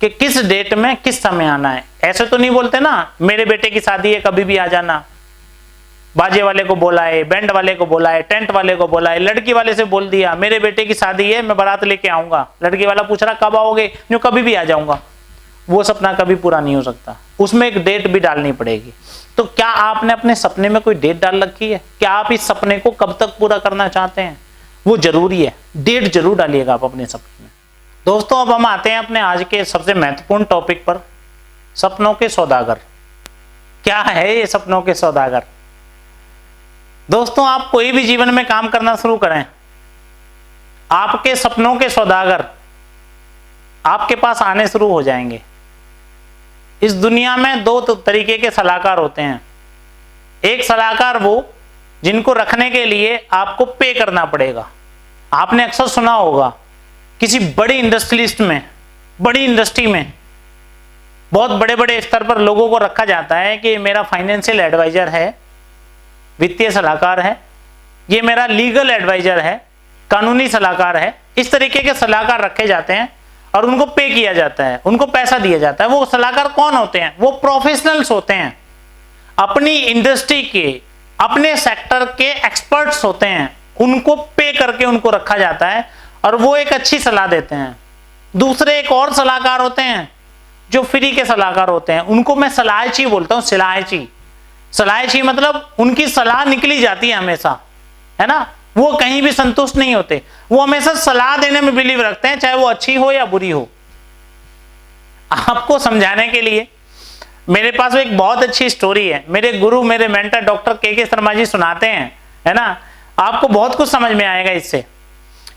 A: कि किस डेट में किस समय आना है। ऐसे तो नहीं बोलते ना मेरे बेटे की शादी है कभी भी आ जाना। बाजे वाले को बोला है, बैंड वाले को बोला है, टेंट वाले को बोला है, लड़की वाले से बोल दिया मेरे बेटे की शादी है, मैं बारात लेके आऊंगा। लड़की वाला पूछ रहा कब आओगे, जो कभी भी आ जाऊंगा। वो सपना कभी पूरा नहीं हो सकता, उसमें एक डेट भी डालनी पड़ेगी। तो क्या आपने अपने सपने में कोई डेट डाल रखी है? क्या आप इस सपने को कब तक पूरा करना चाहते हैं? वो जरूरी है, डेट जरूर डालिएगा आप अपने सपने में। दोस्तों अब हम आते हैं अपने आज के सबसे महत्वपूर्ण टॉपिक पर, सपनों के सौदागर। क्या है ये सपनों के सौदागर? दोस्तों आप कोई भी जीवन में काम करना शुरू करें, आपके सपनों के सौदागर आपके पास आने शुरू हो जाएंगे। इस दुनिया में दो तरीके के सलाहकार होते हैं। एक सलाहकार वो जिनको रखने के लिए आपको पे करना पड़ेगा। आपने अक्सर सुना होगा किसी बड़ी इंडस्ट्रियलिस्ट में, बड़ी इंडस्ट्री में बहुत बड़े बड़े स्तर पर लोगों को रखा जाता है कि मेरा फाइनेंशियल एडवाइजर है, वित्तीय सलाहकार है, ये मेरा लीगल एडवाइजर है, कानूनी सलाहकार है। इस तरीके के सलाहकार रखे जाते हैं और उनको पे किया जाता है, उनको पैसा दिया जाता है। वो सलाहकार कौन होते हैं? वो प्रोफेशनल्स होते हैं, अपनी इंडस्ट्री के, अपने सेक्टर के एक्सपर्ट्स होते हैं। उनको पे करके उनको रखा जाता है और वो एक अच्छी सलाह देते हैं। दूसरे एक और सलाहकार होते हैं जो फ्री के सलाहकार होते हैं, उनको मैं सलाहची बोलता हूं। सलाहची, सलाहची मतलब उनकी सलाह निकली जाती है हमेशा, है ना। वो कहीं भी संतुष्ट नहीं होते, वो हमेशा सलाह देने में बिलीव रखते हैं, चाहे वो अच्छी हो या बुरी हो। आपको समझाने के लिए मेरे पास एक बहुत अच्छी स्टोरी है। मेरे गुरु, मेरे मेंटर डॉक्टर के शर्मा जी सुनाते हैं, है ना। आपको बहुत कुछ समझ में आएगा इससे।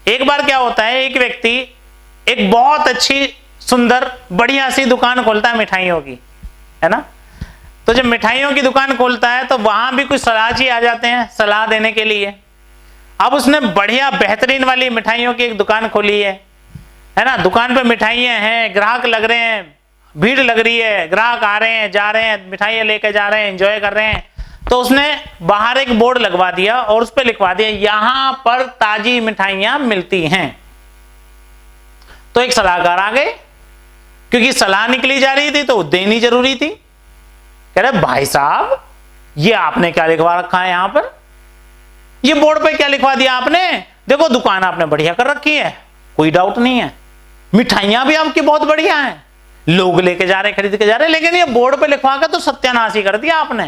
A: एक बार क्या होता है, एक व्यक्ति एक बहुत अच्छी सुंदर बढ़िया सी दुकान खोलता है मिठाइयों की, है ना। तो जब मिठाइयों की दुकान खोलता है तो वहां भी कुछ सलाहची आ जाते हैं सलाह देने के लिए। अब उसने बढ़िया बेहतरीन वाली मिठाइयों की एक दुकान खोली है ना। दुकान पे मिठाइयां हैं, ग्राहक लग रहे हैं, भीड़ लग रही है, ग्राहक आ रहे हैं, जा रहे हैं, मिठाइयां लेके जा रहे हैं, एंजॉय कर रहे हैं। तो उसने बाहर एक बोर्ड लगवा दिया और उस पर लिखवा दिया यहां पर ताजी मिठाइयां मिलती हैं। तो एक सलाहकार आ गए, क्योंकि सलाह निकली जा रही थी तो देनी जरूरी थी। कह रहे भाई साहब ये आपने क्या लिखवा रखा है यहां पर, ये बोर्ड पे क्या लिखवा दिया आपने? देखो दुकान आपने बढ़िया कर रखी है, कोई डाउट नहीं है, मिठाइयां भी आपकी बहुत बढ़िया हैं, लोग लेके जा रहे, खरीद के जा रहे, लेकिन ये बोर्ड पे लिखवा के तो सत्यानाश ही कर दिया आपने।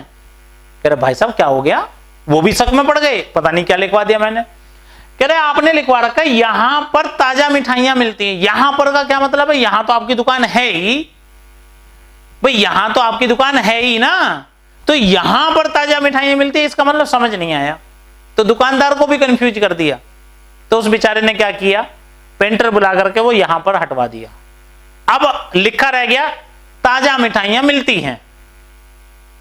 A: कह रहे भाई साहब क्या हो गया? वो भी शक में पड़ गए, पता नहीं क्या लिखवा दिया मैंने। कह रहे आपने लिखवा रखा है यहां पर ताजा मिठाइयां मिलती हैं। यहां पर का क्या मतलब है? यहां तो आपकी दुकान है ही भाई, यहां तो आपकी दुकान है ही ना, तो यहां पर ताजा मिठाइयां मिलती है, इसका मतलब समझ नहीं आया। तो दुकानदार को भी कंफ्यूज कर दिया। तो उस बेचारे ने क्या किया, पेंटर बुला करके वो यहां पर हटवा दिया। अब लिखा रह गया ताजा मिठाइयां मिलती हैं।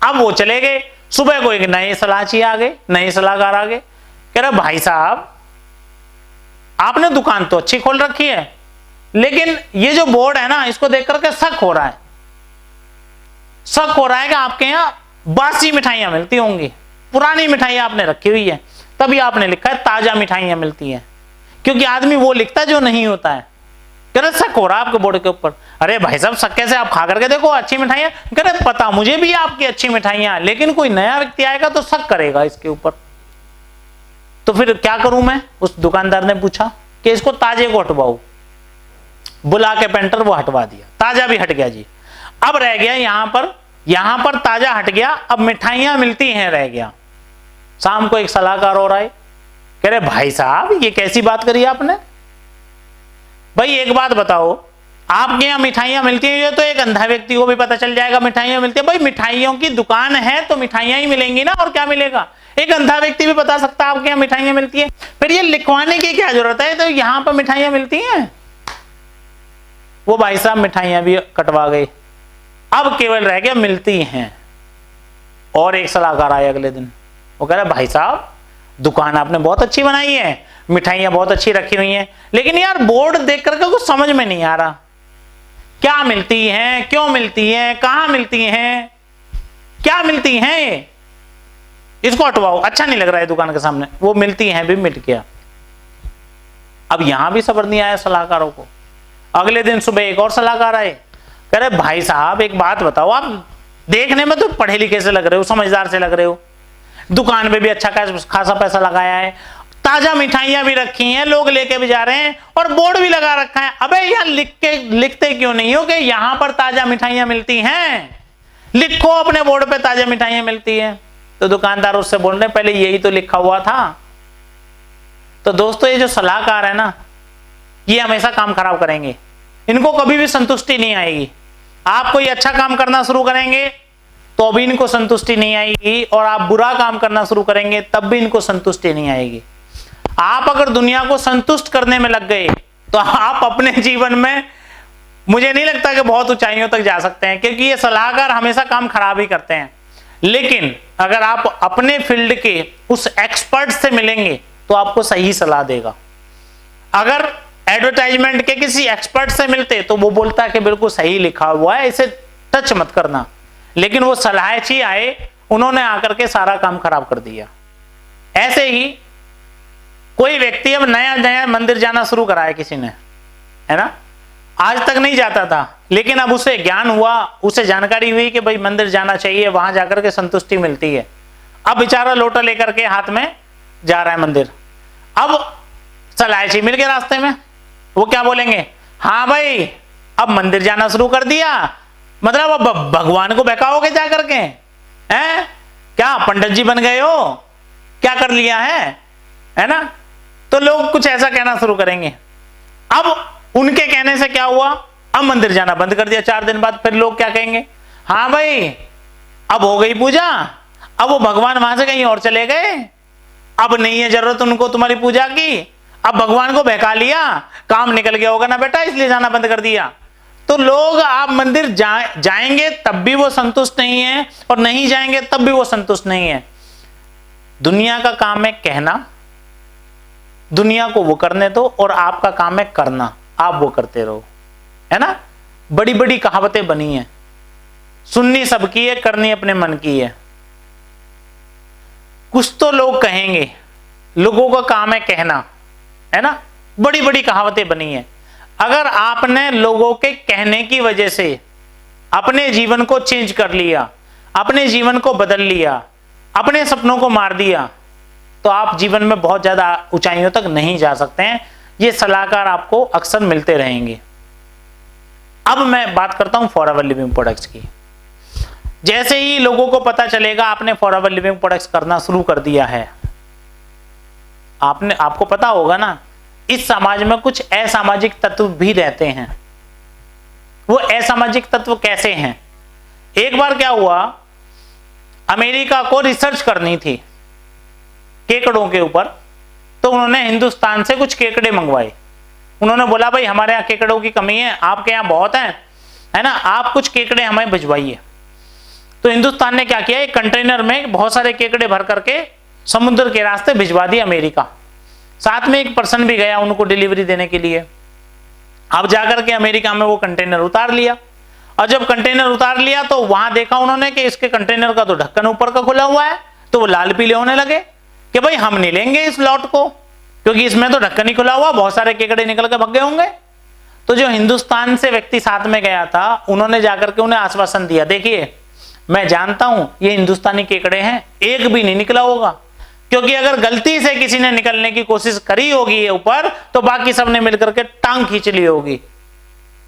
A: अब वो चले गए। सुबह को एक नए सलाहची आ गए, नए सलाहकार आ गए। कह रहे भाई साहब आपने दुकान तो अच्छी खोल रखी है, लेकिन ये जो बोर्ड है ना इसको देख करके शक हो रहा है, शक हो रहा है कि आपके यहां बासी मिठाइयां मिलती होंगी, पुरानी मिठाइयां आपने रखी हुई है, तभी आपने लिखा है ताजा मिठाइयां मिलती हैं, क्योंकि आदमी वो लिखता है जो नहीं होता है। कह रहे शक हो रहा है आपके बोर्ड के ऊपर। अरे भाई साहब शक कैसे, आप खा करके देखो अच्छी मिठाइयां। कह रहे पता मुझे भी आपकी अच्छी मिठाइयां, लेकिन कोई नया व्यक्ति आएगा तो शक करेगा इसके ऊपर, तो फिर क्या करूं मैं? उस दुकानदार ने पूछा कि इसको ताजे को हटवाओ। बुला के पेंटर वो हटवा दिया, ताजा भी हट गया जी। अब रह गया यहां पर ताजा हट गया, अब मिठाइयां मिलती हैं रह गया। शाम को एक सलाहकार हो रहा है, कह रहे भाई साहब ये कैसी बात करी आपने? भाई एक बात बताओ, आपके यहां मिठाइयां मिलती हैं, ये तो एक अंधा व्यक्ति को भी पता चल जाएगा मिठाइयां मिलती है। भाई मिठाइयों की दुकान है तो मिठाइयां ही मिलेंगी ना, और क्या मिलेगा? एक अंधा व्यक्ति भी बता सकता है आपके यहां मिठाइयां मिलती है। फिर ये लिखवाने की क्या जरूरत है, तो यहां पर मिठाइयां मिलती हैं, वो भाई साहब मिठाइयां भी कटवा गए, अब केवल रह गया मिलती हैं। और एक सलाहकार आए अगले दिन, वो कह रहा भाई साहब दुकान आपने बहुत अच्छी बनाई है, मिठाइयां बहुत अच्छी रखी हुई हैं, लेकिन यार बोर्ड देख करके कुछ समझ में नहीं आ रहा, क्या मिलती हैं, क्यों मिलती हैं, कहां मिलती हैं, क्या मिलती हैं, इसको हटवाओ, अच्छा नहीं लग रहा है दुकान के सामने। वो मिलती हैं भी मिट गया। अब यहां भी सब्र नहीं आया सलाहकारों को। अगले दिन सुबह एक और सलाहकार आए, कह रहे भाई साहब एक बात बताओ, आप देखने में तो पढ़े लिखे से लग रहे हो, समझदार से लग रहे हो, दुकान में भी अच्छा खासा पैसा लगाया है, ताजा मिठाइयां भी रखी हैं, लोग लेके भी जा रहे हैं और बोर्ड भी लगा रखा है, अबे यार लिखते क्यों नहीं हो कि यहां पर ताजा मिठाइयां मिलती हैं, लिखो अपने बोर्ड पे ताजा मिठाइयां मिलती हैं। तो दुकानदार उससे बोल रहे पहले यही तो लिखा हुआ था। तो दोस्तों ये जो सलाहकार है ना, ये हमेशा काम खराब करेंगे, इनको कभी भी संतुष्टि नहीं आएगी। आप कोई अच्छा काम करना शुरू करेंगे तो भी इनको संतुष्टि नहीं आएगी, और आप बुरा काम करना शुरू करेंगे तब भी इनको संतुष्टि नहीं आएगी। आप अगर दुनिया को संतुष्ट करने में लग गए तो आप अपने जीवन में मुझे नहीं लगता कि बहुत ऊंचाइयों तक जा सकते हैं, क्योंकि ये सलाहकार हमेशा काम खराब ही करते हैं। लेकिन अगर आप अपने फील्ड के उस एक्सपर्ट से मिलेंगे तो आपको सही सलाह देगा। अगर एडवर्टाइजमेंट के किसी एक्सपर्ट से मिलते तो वो बोलता है कि बिल्कुल सही लिखा हुआ है, इसे टच मत करना, लेकिन वो सलाहची आए, उन्होंने आकर के सारा काम खराब कर दिया। ऐसे ही कोई व्यक्ति अब नया नया मंदिर जाना शुरू करा है किसी ने, है ना, आज तक नहीं जाता था, लेकिन अब उसे ज्ञान हुआ, उसे जानकारी हुई कि भाई मंदिर जाना चाहिए, वहां जाकर के संतुष्टि मिलती है। अब बेचारा लोटा लेकर के हाथ में जा रहा है मंदिर। अब सलाहची मिल गए रास्ते में, वो क्या बोलेंगे, हाँ भाई अब मंदिर जाना शुरू कर दिया, मतलब अब भगवान को बहकाओगे जा करके, हैं, क्या पंडित जी बन गए हो, क्या कर लिया है ना। तो लोग कुछ ऐसा कहना शुरू करेंगे। अब उनके कहने से क्या हुआ, अब मंदिर जाना बंद कर दिया। 4 दिन बाद फिर लोग क्या कहेंगे, हाँ भाई अब हो गई पूजा, अब वो भगवान वहां से कहीं और चले गए, अब नहीं है जरूरत उनको तुम्हारी पूजा की, अब भगवान को बहका लिया, काम निकल गया होगा ना बेटा, इसलिए जाना बंद कर दिया। तो लोग आप मंदिर जाएंगे तब भी वो संतुष्ट नहीं है, और नहीं जाएंगे तब भी वो संतुष्ट नहीं है। दुनिया का काम है कहना, दुनिया को वो करने दो, और आपका काम है करना, आप वो करते रहो, है ना। बड़ी बड़ी कहावतें बनी हैं, सुननी सबकी है, करनी अपने मन की है। कुछ तो लोग कहेंगे, लोगों का काम है कहना, है ना, बड़ी बड़ी कहावतें बनी हैं। अगर आपने लोगों के कहने की वजह से अपने जीवन को चेंज कर लिया, अपने जीवन को बदल लिया, अपने सपनों को मार दिया, तो आप जीवन में बहुत ज्यादा ऊंचाइयों तक नहीं जा सकते हैं। ये सलाहकार आपको अक्सर मिलते रहेंगे। अब मैं बात करता हूं फॉरएवर लिविंग प्रोडक्ट्स की। जैसे ही लोगों को पता चलेगा आपने फॉरएवर लिविंग प्रोडक्ट्स करना शुरू कर दिया है, आपको पता होगा ना, इस समाज में कुछ असामाजिक तत्व भी रहते हैं। वो असामाजिक तत्व कैसे हैं? एक बार क्या हुआ, अमेरिका को रिसर्च करनी थी केकड़ों के ऊपर, तो उन्होंने हिंदुस्तान से कुछ केकड़े मंगवाए। उन्होंने बोला भाई हमारे यहाँ केकड़ों की कमी है, आपके यहाँ बहुत है ना, आप कुछ केकड़े हमें भिजवाइए। तो हिंदुस्तान ने क्या किया, एक कंटेनर में बहुत सारे केकड़े भर करके समुद्र के रास्ते भिजवा दिए अमेरिका। साथ में एक पर्सन भी गया उनको डिलीवरी देने के लिए। अब जाकर के अमेरिका में वो कंटेनर उतार लिया, और जब कंटेनर उतार लिया तो वहां देखा उन्होंने कि इसके कंटेनर का तो ढक्कन ऊपर का खुला हुआ है, तो वो लाल पीले होने लगे कि भाई हम नहीं लेंगे इस लॉट को, क्योंकि इसमें तो ढक्कन ही खुला हुआ, बहुत सारे केकड़े निकल के भाग गए होंगे। तो जो हिंदुस्तान से व्यक्ति साथ में गया था, उन्होंने जाकर के उन्हें आश्वासन दिया, देखिए मैं जानता हूं ये हिंदुस्तानी केकड़े हैं, एक भी नहीं निकला होगा, क्योंकि अगर गलती से किसी ने निकलने की कोशिश करी होगी ये ऊपर, तो बाकी सबने मिलकर के टांग खींच ली होगी।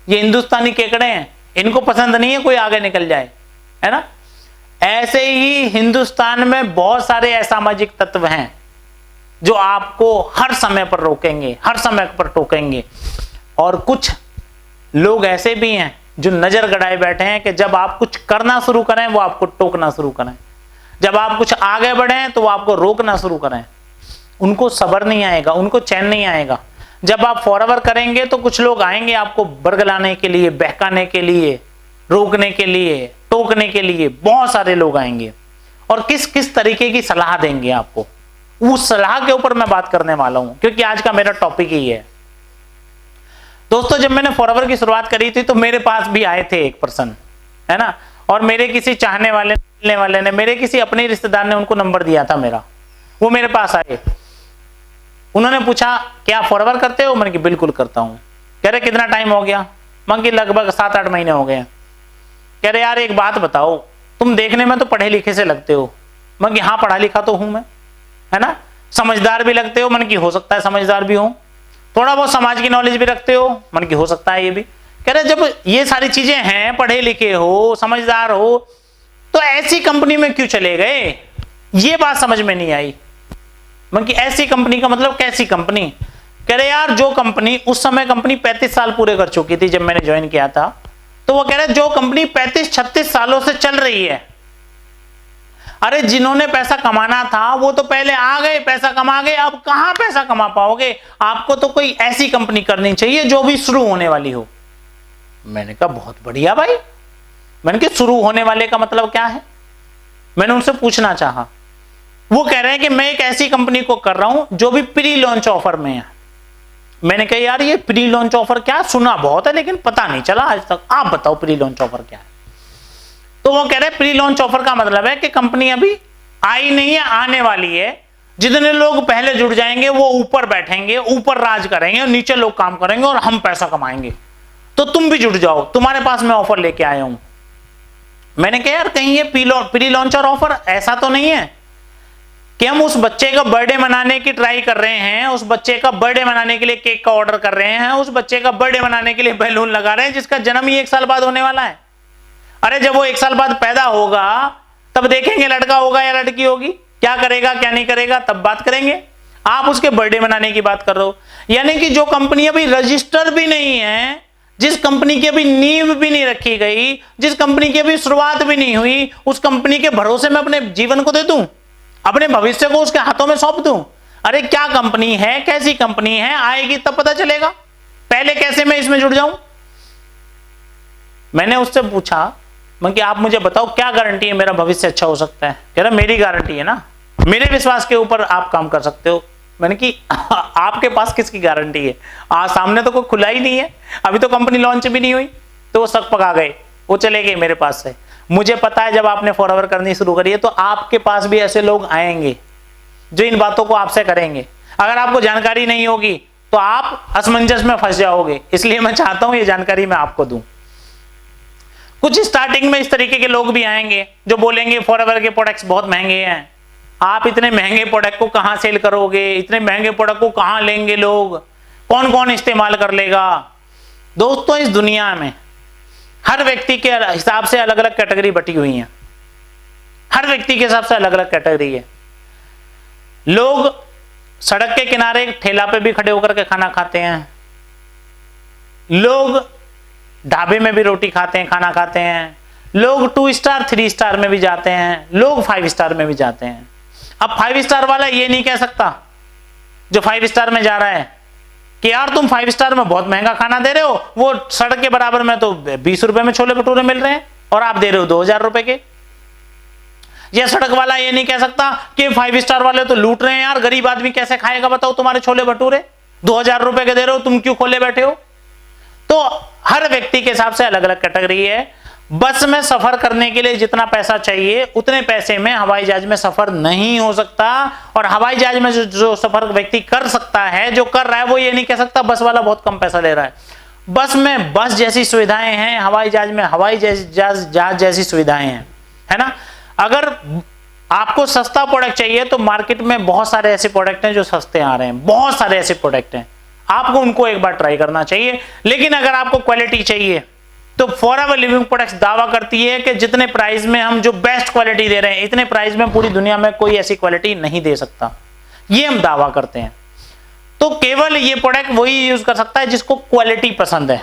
A: ये हिंदुस्तानी केकड़े हैं, इनको पसंद नहीं है कोई आगे निकल जाए, है ना। ऐसे ही हिंदुस्तान में बहुत सारे असामाजिक तत्व हैं जो आपको हर समय पर रोकेंगे, हर समय पर टोकेंगे। और कुछ लोग ऐसे भी हैं जो नजर गड़ाए बैठे हैं कि जब आप कुछ करना शुरू करें वो आपको टोकना शुरू करें, जब आप कुछ आगे बढ़ें तो वो आपको रोकना शुरू करें। उनको सब्र नहीं आएगा, उनको चैन नहीं आएगा। जब आप फॉरवर्ड करेंगे तो कुछ लोग आएंगे आपको बरगलाने के लिए, बहकाने के लिए, रोकने के लिए, टोकने के लिए, बहुत सारे लोग आएंगे और किस किस तरीके की सलाह देंगे आपको, उस सलाह के ऊपर मैं बात करने वाला हूं, क्योंकि आज का मेरा टॉपिक ही है। दोस्तों, जब मैंने फॉरवर्ड की शुरुआत करी थी तो मेरे पास भी आए थे एक पर्सन, है ना, और मेरे किसी चाहने वाले, मिलने वाले ने, मेरे किसी अपने रिश्तेदार ने उनको नंबर दिया था मेरा, वो मेरे पास आए, उन्होंने पूछा क्या फॉरवर्ड करते हो? मैंने कि बिल्कुल करता हूं। कह रहे कितना टाइम हो गया? मैं कि लगभग 7-8 महीने हो गए। कह रहे यार एक बात बताओ, तुम देखने में तो पढ़े लिखे से लगते हो। मैं कि हाँ पढ़ा लिखा तो हूं मैं, है ना, समझदार भी लगते हो। मन की हो सकता है समझदार भी हो, थोड़ा बहुत समाज की नॉलेज भी रखते हो, मन की हो सकता है ये भी। कह रहे जब ये सारी चीजें हैं, पढ़े लिखे हो, समझदार हो, तो ऐसी कंपनी में क्यों चले गए? ये बात समझ में नहीं आई। मन की ऐसी कंपनी का मतलब कैसी कंपनी? कह रहे यार जो कंपनी, उस समय कंपनी 35 साल पूरे कर चुकी थी जब मैंने ज्वाइन किया था, तो वो कह रहे जो कंपनी 35-36 सालों से चल रही है, अरे जिन्होंने पैसा कमाना था वो तो पहले आ गए, पैसा कमा गए, अब कहां पैसा कमा पाओगे? आपको तो कोई ऐसी कंपनी करनी चाहिए जो भी शुरू होने वाली हो। मैंने कहा बहुत बढ़िया भाई। मैंने कहा शुरू होने वाले का मतलब क्या है? मैंने उनसे पूछना चाहा। वो कह रहे हैं कि मैं एक ऐसी कंपनी को कर रहा हूं जो भी प्री लॉन्च ऑफर में है। मैंने कहा यार ये प्री लॉन्च ऑफर क्या, सुना बहुत है लेकिन पता नहीं चला आज तक, आप बताओ प्री लॉन्च ऑफर क्या है? तो वो कह रहे प्री लॉन्च ऑफर का मतलब है कि कंपनी अभी आई नहीं है, आने वाली है, जितने लोग पहले जुड़ जाएंगे वो ऊपर बैठेंगे, ऊपर राज करेंगे और नीचे लोग काम करेंगे और हम पैसा कमाएंगे, तो तुम भी जुड़ जाओ, तुम्हारे पास मैं ऑफर लेके आया हूं। मैंने कहा यार कहीं ये प्री लॉन्चर ऑफर ऐसा तो नहीं है कि हम उस बच्चे का बर्थडे मनाने की ट्राई कर रहे हैं, उस बच्चे का बर्थडे मनाने के लिए केक का ऑर्डर कर रहे हैं, उस बच्चे का बर्थडे मनाने के लिए बैलून लगा रहे हैं जिसका जन्म ही 1 साल बाद होने वाला है। अरे जब वो 1 साल बाद पैदा होगा तब देखेंगे लड़का होगा या लड़की होगी, क्या करेगा क्या नहीं करेगा, तब बात करेंगे। आप उसके बर्थडे मनाने की बात कर रहे हो। यानी कि जो कंपनी अभी रजिस्टर भी नहीं है, जिस कंपनी की अभी नींव भी नहीं रखी गई, जिस कंपनी की अभी शुरुआत भी नहीं हुई, उस कंपनी के भरोसे में अपने जीवन को दे दूं, अपने भविष्य को उसके हाथों में सौंप दूं? अरे क्या कंपनी है, कैसी कंपनी है, आएगी तब पता चलेगा, पहले कैसे मैं इसमें जुड़ जाऊं? मैंने उससे पूछा, मैं कि आप मुझे बताओ क्या गारंटी है मेरा भविष्य अच्छा हो सकता है? कह रहा मेरी गारंटी है ना, मेरे विश्वास के ऊपर आप काम कर सकते हो। मैंने कि आपके पास किसकी गारंटी है? आज सामने तो कोई खुला ही नहीं है, अभी तो कंपनी लॉन्च भी नहीं हुई। तो वो शक पका गए, वो चले गए मेरे पास से। मुझे पता है जब आपने फॉरवर्ड करनी शुरू करी है तो आपके पास भी ऐसे लोग आएंगे जो इन बातों को आपसे करेंगे। अगर आपको जानकारी नहीं होगी तो आप असमंजस में फंस जाओगे, इसलिए मैं चाहता हूं ये जानकारी मैं आपको दूं। कुछ स्टार्टिंग में इस तरीके के लोग भी आएंगे जो बोलेंगे फॉरवर्ड के प्रोडक्ट्स बहुत महंगे हैं, आप इतने महंगे प्रोडक्ट को कहां सेल करोगे, इतने महंगे प्रोडक्ट को कहां लेंगे लोग, कौन कौन इस्तेमाल कर लेगा? दोस्तों इस दुनिया में हर व्यक्ति के हिसाब से अलग अलग कैटेगरी बटी हुई है, हर व्यक्ति के हिसाब से अलग अलग कैटेगरी है। लोग सड़क के किनारे ठेला पे भी खड़े होकर के खाना खाते हैं, लोग ढाबे में भी रोटी खाते हैं, खाना खाते हैं, लोग 2 स्टार 3 स्टार में भी जाते हैं, लोग 5 स्टार में भी जाते हैं। अब 5 स्टार वाला ये नहीं कह सकता जो 5 स्टार में जा रहा है कि यार तुम 5 स्टार में बहुत महंगा खाना दे रहे हो, वो सड़क के बराबर में तो 20 रुपए में छोले भटूरे मिल रहे हैं और आप दे रहे हो 2000 रुपए के। यह सड़क वाला ये नहीं कह सकता कि 5 स्टार वाले तो लूट रहे हैं यार, गरीब आदमी कैसे खाएगा बताओ तुम्हारे छोले भटूरे, 2000 रुपए के दे रहे हो, तुम क्यों खोले बैठे हो? तो हर व्यक्ति के हिसाब से अलग अलग कैटेगरी है। बस में सफर करने के लिए जितना पैसा चाहिए उतने पैसे में हवाई जहाज में सफर नहीं हो सकता, और हवाई जहाज में जो सफर व्यक्ति कर सकता है, जो कर रहा है, वो ये नहीं कह सकता बस वाला बहुत कम पैसा ले रहा है। बस में बस जैसी सुविधाएं हैं, हवाई जहाज में हवाई जहाज जैसी सुविधाएं हैं, है ना। अगर आपको सस्ता प्रोडक्ट चाहिए तो मार्केट में बहुत सारे ऐसे प्रोडक्ट हैं जो सस्ते आ रहे हैं, बहुत सारे ऐसे प्रोडक्ट हैं, आपको उनको एक बार ट्राई करना चाहिए। लेकिन अगर आपको क्वालिटी चाहिए तो फॉरएवर लिविंग प्रोडक्ट्स दावा करती है कि जितने प्राइस में हम जो बेस्ट क्वालिटी दे रहे हैं, इतने प्राइस में पूरी दुनिया में कोई ऐसी क्वालिटी नहीं दे सकता, ये हम दावा करते हैं। तो केवल ये प्रोडक्ट वही यूज कर सकता है जिसको क्वालिटी पसंद है,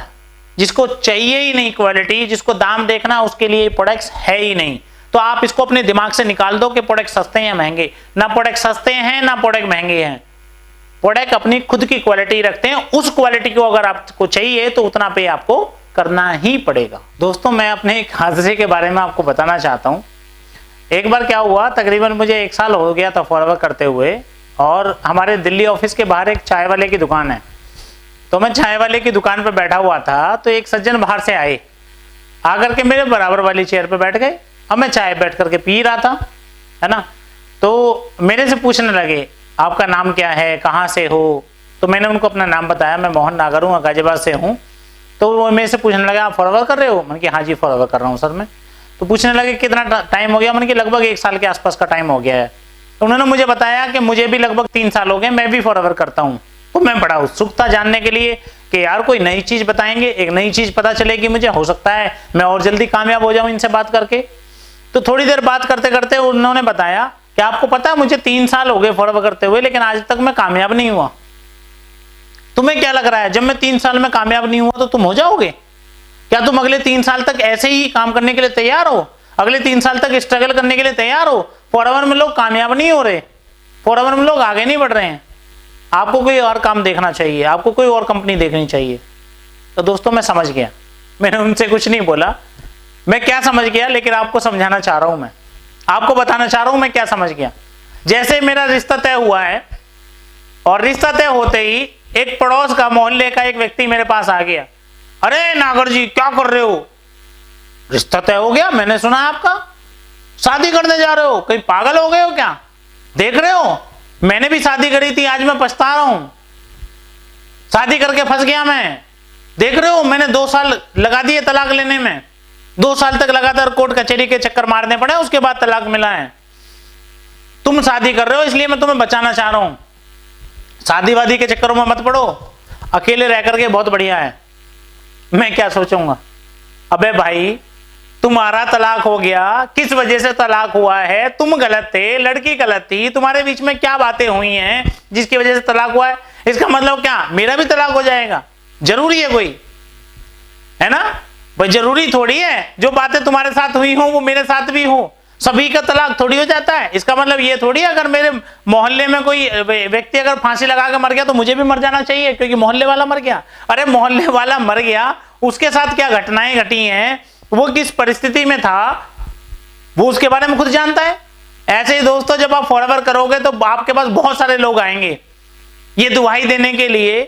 A: जिसको चाहिए ही नहीं क्वालिटी, जिसको दाम देखना उसके लिए प्रोडक्ट्स है ही नहीं। तो आप इसको अपने दिमाग से निकाल दो कि प्रोडक्ट सस्ते हैं या महंगे। ना प्रोडक्ट सस्ते हैं ना प्रोडक्ट महंगे हैं। प्रोडक्ट अपनी खुद की क्वालिटी रखते हैं, उस क्वालिटी को अगर आपको चाहिए तो उतना पे आपको करना ही पड़ेगा। दोस्तों मैं अपने एक हादसे के बारे में आपको बताना चाहता हूँ। एक बार क्या हुआ, तकरीबन मुझे 1 साल हो गया था फॉरवर्ड करते हुए, और हमारे दिल्ली ऑफिस के बाहर एक चाय वाले की दुकान है। तो मैं चाय वाले की दुकान पर बैठा हुआ था, तो एक सज्जन बाहर से आए, आकर के मेरे बराबर वाली चेयर पे बैठ गए। अब मैं चाय बैठ करके पी रहा था, है ना। तो मेरे से पूछने लगे आपका नाम क्या है, कहाँ से हो। तो मैंने उनको अपना नाम बताया, मैं मोहन नागर हूँ, गाजियाबाद से हूँ। तो वो मेरे से पूछने लगे आप फॉरवर्ड कर रहे हो। मैंने कहा हाँ जी फॉरवर्ड कर रहा हूँ सर मैं। तो पूछने लगे कितना टाइम हो गया। मैंने कहा लगभग 1 साल के आसपास का टाइम हो गया है। तो उन्होंने मुझे बताया कि मुझे भी लगभग 3 साल हो गए, मैं भी फॉरवर्ड करता हूँ। तो मैं बड़ा उत्सुक था जानने के लिए कि यार कोई नई चीज बताएंगे, एक नई चीज पता चलेगी मुझे, हो सकता है मैं और जल्दी कामयाब हो जाऊं इनसे बात करके। तो थोड़ी देर बात करते करते उन्होंने बताया कि आपको पता है मुझे 3 साल हो गए फॉरवर्ड करते हुए, लेकिन आज तक मैं कामयाब नहीं हुआ। तुम्हें क्या लग रहा है जब मैं 3 साल में कामयाब नहीं हुआ तो तुम हो जाओगे? क्या तुम अगले 3 साल तक ऐसे ही काम करने के लिए तैयार हो? अगले 3 साल तक स्ट्रगल करने के लिए तैयार हो? फॉरवर्ड में लोग कामयाब नहीं हो रहे, फॉरवर्ड में लोग आगे नहीं बढ़ रहे हैं। आपको कोई और काम देखना चाहिए, आपको कोई और कंपनी देखनी चाहिए। तो दोस्तों मैं समझ गया, मैंने उनसे कुछ नहीं बोला, मैं क्या समझ गया, लेकिन आपको समझाना चाह रहा हूं, मैं आपको बताना चाह रहा हूं मैं क्या समझ गया। जैसे मेरा रिश्ता तय हुआ है, और रिश्ता तय होते ही एक पड़ोस का, मोहल्ले का एक व्यक्ति मेरे पास आ गया, अरे नागर जी क्या कर रहे हो, रिश्ता तय हो गया, मैंने सुना आपका शादी करने जा रहे हो, कहीं पागल हो गए हो क्या? देख रहे हो मैंने भी शादी करी थी, आज मैं पछता रहा हूं, शादी करके फंस गया मैं। देख रहे हो मैंने 2 साल लगा दिए तलाक लेने में, 2 साल तक लगातार कोर्ट कचहरी के चक्कर मारने पड़े, उसके बाद तलाक मिला है। तुम शादी कर रहे हो इसलिए मैं तुम्हें बचाना चाह रहा हूं, शादी वादी के चक्करों में मत पड़ो, अकेले रह करके बहुत बढ़िया है। मैं क्या सोचूंगा, अबे भाई तुम्हारा तलाक हो गया, किस वजह से तलाक हुआ है, तुम गलत थे, लड़की गलत थी, तुम्हारे बीच में क्या बातें हुई हैं जिसकी वजह से तलाक हुआ है? इसका मतलब क्या मेरा भी तलाक हो जाएगा? जरूरी है कोई, है ना भाई? जरूरी थोड़ी है जो बातें तुम्हारे साथ हुई हो वो मेरे साथ भी हो, सभी का तलाक थोड़ी हो जाता है। इसका मतलब ये थोड़ी है अगर मेरे मोहल्ले में कोई व्यक्ति अगर फांसी लगा के मर गया तो मुझे भी मर जाना चाहिए क्योंकि मोहल्ले वाला मर गया। अरे मोहल्ले वाला मर गया, उसके साथ क्या घटनाएं घटी हैं, वो किस परिस्थिति में था, वो उसके बारे में खुद जानता है। ऐसे ही दोस्तों जब आप फॉरवर्ड करोगे तो आपके पास बहुत सारे लोग आएंगे ये दुहाई देने के लिए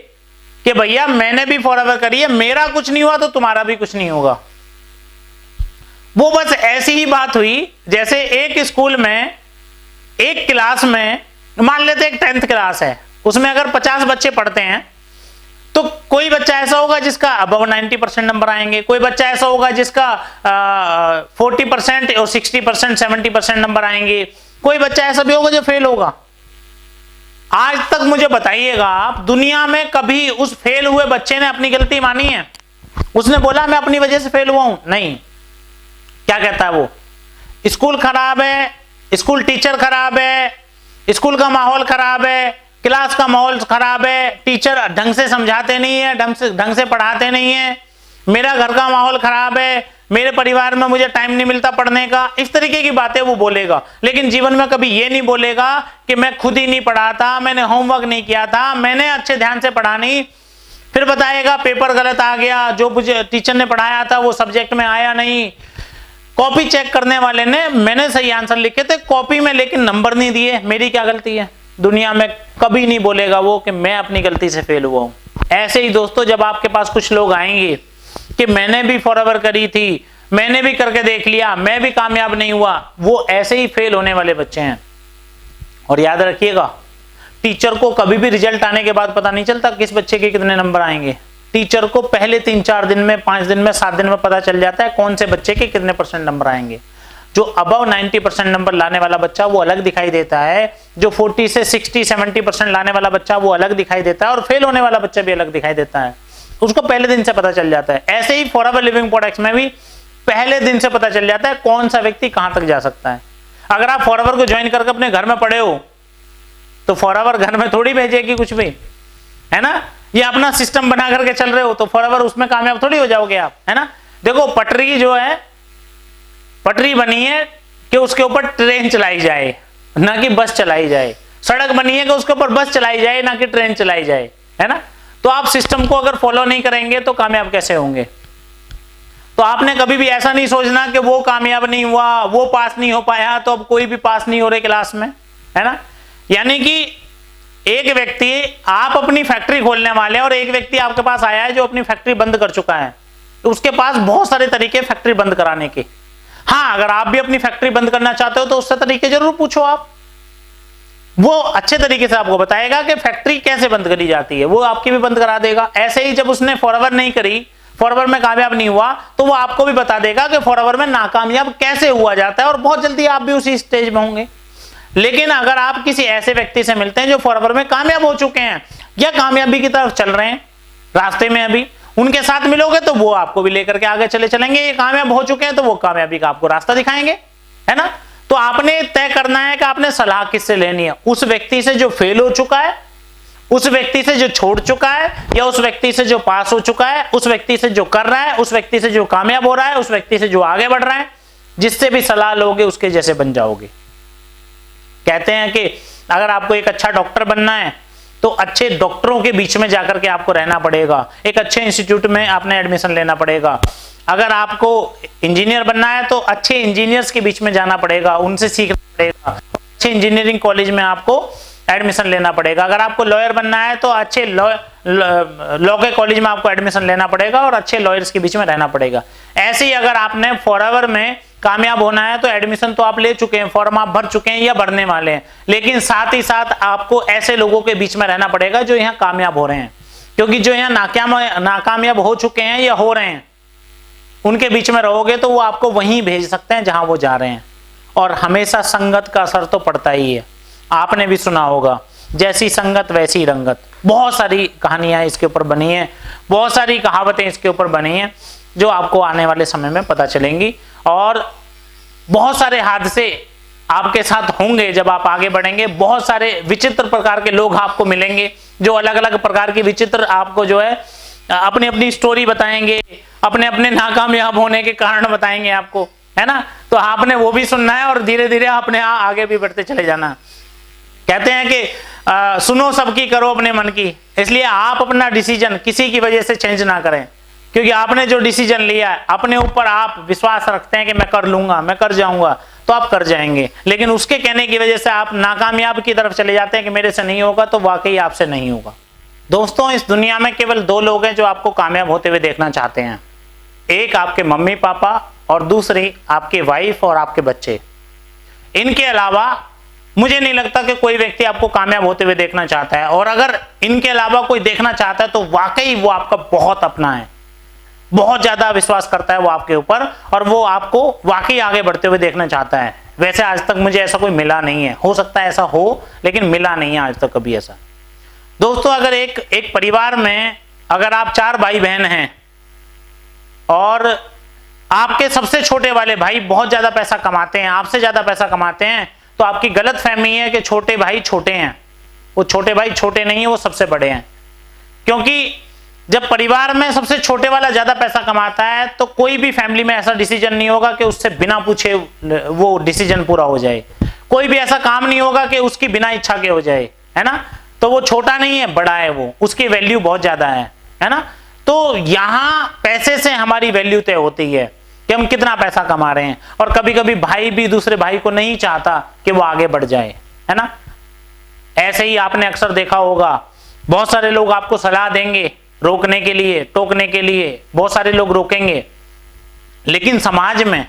A: कि भैया मैंने भी फॉरवर्ड करी है, मेरा कुछ नहीं हुआ तो तुम्हारा भी कुछ नहीं होगा। वो बस ऐसी ही बात हुई जैसे एक स्कूल में, एक क्लास में, मान लेते एक 10th क्लास है, उसमें अगर 50 बच्चे पढ़ते हैं तो कोई बच्चा ऐसा होगा जिसका अबव 90% नंबर आएंगे, कोई बच्चा ऐसा होगा जिसका 40% और 60%, 70% नंबर आएंगे, कोई बच्चा ऐसा भी होगा जो फेल होगा। आज तक मुझे बताइएगा आप दुनिया में कभी उस फेल हुए बच्चे ने अपनी गलती मानी है? उसने बोला मैं अपनी वजह से फेल हुआ हूं? नहीं। क्या कहता है वो, स्कूल खराब है, स्कूल टीचर खराब है, स्कूल का माहौल खराब है, क्लास का माहौल खराब है, टीचर ढंग से समझाते नहीं है, ढंग से पढ़ाते नहीं है, मेरा घर का माहौल खराब है, मेरे परिवार में मुझे टाइम नहीं मिलता पढ़ने का, इस तरीके की बातें वो बोलेगा। लेकिन जीवन में कभी ये नहीं बोलेगा कि मैं खुद ही नहीं पढ़ा था, मैंने होमवर्क नहीं किया था, मैंने अच्छे ध्यान से पढ़ा नहीं। फिर बताएगा पेपर गलत आ गया, जो मुझे टीचर ने पढ़ाया था वो सब्जेक्ट में आया नहीं, कॉपी चेक करने वाले ने मैंने सही आंसर लिखे थे कॉपी में लेकिन नंबर नहीं दिए, मेरी क्या गलती है? दुनिया में कभी नहीं बोलेगा वो कि मैं अपनी गलती से फेल हुआ हूं। ऐसे ही दोस्तों जब आपके पास कुछ लोग आएंगे कि मैंने भी फॉरवर्ड करी थी, मैंने भी करके देख लिया, मैं भी कामयाब नहीं हुआ, वो ऐसे ही फेल होने वाले बच्चे हैं। और याद रखिएगा टीचर को कभी भी रिजल्ट आने के बाद पता नहीं चलता किस बच्चे के कितने नंबर आएंगे। टीचर को पहले 3-4 दिन में, 5 दिन में, 7 दिन में पता चल जाता है कौन से बच्चे के कितने % नंबर आएंगे। जो अबव 90% नंबर लाने वाला बच्चा वो अलग दिखाई देता है, जो 40 से 60-70% लाने वाला बच्चा वो अलग दिखाई देता है, और फेल होने वाला बच्चा भी अलग दिखाई देता है, उसको पहले दिन से पता चल जाता है। ऐसे ही फॉरएवर लिविंग प्रोडक्ट्स में भी पहले दिन से पता चल जाता है कौन सा व्यक्ति कहां तक जा सकता है। अगर आप फॉरएवर को ज्वाइन करके अपने घर में पड़े हो तो फॉरएवर घर में थोड़ी भेजेगी कुछ भी, है ना। ये अपना सिस्टम बना करके चल रहे हो तो फॉरएवर उसमें कामयाब थोड़ी हो जाओगे आप, है ना। देखो पटरी जो है, पटरी बनी है कि उसके ऊपर ट्रेन चलाई जाए, ना कि बस चलाई जाए। सड़क बनी है कि उसके ऊपर बस चलाई जाए ना कि ट्रेन चलाई जाए, है ना। तो आप सिस्टम को अगर फॉलो नहीं करेंगे तो कामयाब कैसे होंगे। तो आपने कभी भी ऐसा नहीं सोचना कि वो कामयाब नहीं हुआ, वो पास नहीं हो पाया तो अब कोई भी पास नहीं हो रहे क्लास में, है ना। यानी कि एक व्यक्ति, आप अपनी फैक्ट्री खोलने वाले हैं और एक व्यक्ति आपके पास आया है जो अपनी फैक्ट्री बंद कर चुका है, तो उसके पास बहुत सारे तरीके फैक्ट्री बंद कराने के। हाँ, अगर आप भी अपनी फैक्ट्री बंद करना चाहते हो तो उससे तरीके जरूर पूछो आप, वो अच्छे तरीके से आपको बताएगा कि फैक्ट्री कैसे बंद करी जाती है, वो आपकी भी बंद करा देगा। ऐसे ही जब उसने फॉरएवर नहीं करी, फॉरएवर में कामयाब नहीं हुआ, तो वो आपको भी बता देगा कि फॉरएवर में नाकामयाब कैसे हुआ जाता है, और बहुत जल्दी आप भी उसी स्टेज में होंगे। लेकिन अगर आप किसी ऐसे व्यक्ति से मिलते हैं जो फॉरएवर में कामयाब हो चुके हैं या कामयाबी की तरफ चल रहे हैं रास्ते में अभी, उनके साथ मिलोगे तो वो आपको भी लेकर के आगे चलेंगे। ये कामयाब हो चुके हैं तो वो कामयाबी का आपको रास्ता दिखाएंगे, है ना। तो आपने तय करना है कि आपने सलाह किससे लेनी है, उस व्यक्ति से जो फेल हो चुका है, उस व्यक्ति से जो छोड़ चुका है, या उस व्यक्ति से जो पास हो चुका है, उस व्यक्ति से जो कर रहा है, उस व्यक्ति से जो कामयाब हो रहा है, उस व्यक्ति से जो आगे बढ़ रहा है। जिससे भी सलाह लोगे उसके जैसे बन जाओगे। कहते हैं कि अगर आपको एक अच्छा डॉक्टर बनना है तो अच्छे डॉक्टरों के बीच में जाकर के आपको रहना पड़ेगा, एक अच्छे इंस्टीट्यूट में आपने एडमिशन लेना पड़ेगा। अगर आपको इंजीनियर बनना है तो अच्छे इंजीनियर्स के बीच में जाना पड़ेगा, उनसे सीखना पड़ेगा, अच्छे इंजीनियरिंग कॉलेज में आपको एडमिशन लेना पड़ेगा। अगर आपको लॉयर बनना है तो अच्छे लॉ के कॉलेज में आपको एडमिशन लेना पड़ेगा और अच्छे लॉयर्स के बीच में रहना पड़ेगा। ऐसे ही अगर आपने फॉरएवर में कामयाब होना है तो एडमिशन तो आप ले चुके हैं, फॉर्म आप भर चुके हैं या भरने वाले हैं, लेकिन साथ ही साथ आपको ऐसे लोगों के बीच में रहना पड़ेगा जो यहाँ कामयाब हो रहे हैं, क्योंकि जो यहाँ नाकामयाब हो चुके हैं या हो रहे हैं उनके बीच में रहोगे तो वो आपको वहीं भेज सकते हैं जहां वो जा रहे हैं। और हमेशा संगत का असर तो पड़ता ही है, आपने भी सुना होगा, जैसी संगत वैसी रंगत। बहुत सारी कहानियां इसके ऊपर बनी हैं, बहुत सारी कहावतें इसके ऊपर बनी हैं जो आपको आने वाले समय में पता चलेंगी। और बहुत सारे हादसे आपके साथ होंगे जब आप आगे बढ़ेंगे। बहुत सारे विचित्र प्रकार के लोग आपको मिलेंगे जो अलग अलग प्रकार की विचित्र आपको जो है अपनी अपनी स्टोरी बताएंगे, अपने अपने नाकामयाब होने के कारण बताएंगे आपको, है ना। तो आपने वो भी सुनना है और धीरे धीरे अपने आगे भी बढ़ते चले जाना। कहते हैं कि सुनो सबकी करो अपने मन की, इसलिए आप अपना डिसीजन किसी की वजह से चेंज ना करें, क्योंकि आपने जो डिसीजन लिया है अपने ऊपर आप विश्वास रखते हैं कि मैं कर लूंगा, मैं कर जाऊंगा, तो आप कर जाएंगे। लेकिन उसके कहने की वजह से आप नाकामयाब की तरफ चले जाते हैं कि मेरे से नहीं होगा, तो वाकई आपसे नहीं होगा। दोस्तों, इस दुनिया में केवल दो लोग हैं जो आपको कामयाब होते हुए देखना चाहते हैं, एक आपके मम्मी पापा और दूसरी आपकी वाइफ और आपके बच्चे। इनके अलावा मुझे नहीं लगता कि कोई व्यक्ति आपको कामयाब होते हुए देखना चाहता है, और अगर इनके अलावा कोई देखना चाहता है तो वाकई वो आपका बहुत अपना है, बहुत ज्यादा विश्वास करता है वो आपके ऊपर, और वो आपको वाकई आगे बढ़ते हुए देखना चाहता है। वैसे आज तक मुझे ऐसा कोई मिला नहीं है, हो सकता है ऐसा हो, लेकिन मिला नहीं है आज तक कभी ऐसा। दोस्तों, अगर एक परिवार में अगर आप 4 भाई बहन हैं और आपके सबसे छोटे वाले भाई बहुत ज्यादा पैसा कमाते हैं, आपसे ज्यादा पैसा कमाते हैं, तो आपकी गलत फहमी है कि छोटे भाई छोटे हैं। वो छोटे भाई छोटे नहीं है, वो सबसे बड़े हैं। क्योंकि जब परिवार में सबसे छोटे वाला ज्यादा पैसा कमाता है तो कोई भी फैमिली में ऐसा डिसीजन नहीं होगा कि उससे बिना पूछे वो डिसीजन पूरा हो जाए। कोई भी ऐसा काम नहीं होगा कि उसकी बिना इच्छा के हो जाए, है ना। तो वो छोटा नहीं है, बड़ा है, वो उसकी वैल्यू बहुत ज्यादा है ना। तो यहां पैसे से हमारी वैल्यू तय होती है कि हम कितना पैसा कमा रहे हैं। और कभी कभी भाई भी दूसरे भाई को नहीं चाहता कि वो आगे बढ़ जाए, है ना। ऐसे ही आपने अक्सर देखा होगा, बहुत सारे लोग आपको सलाह देंगे रोकने के लिए, टोकने के लिए, बहुत सारे लोग रोकेंगे, लेकिन समाज में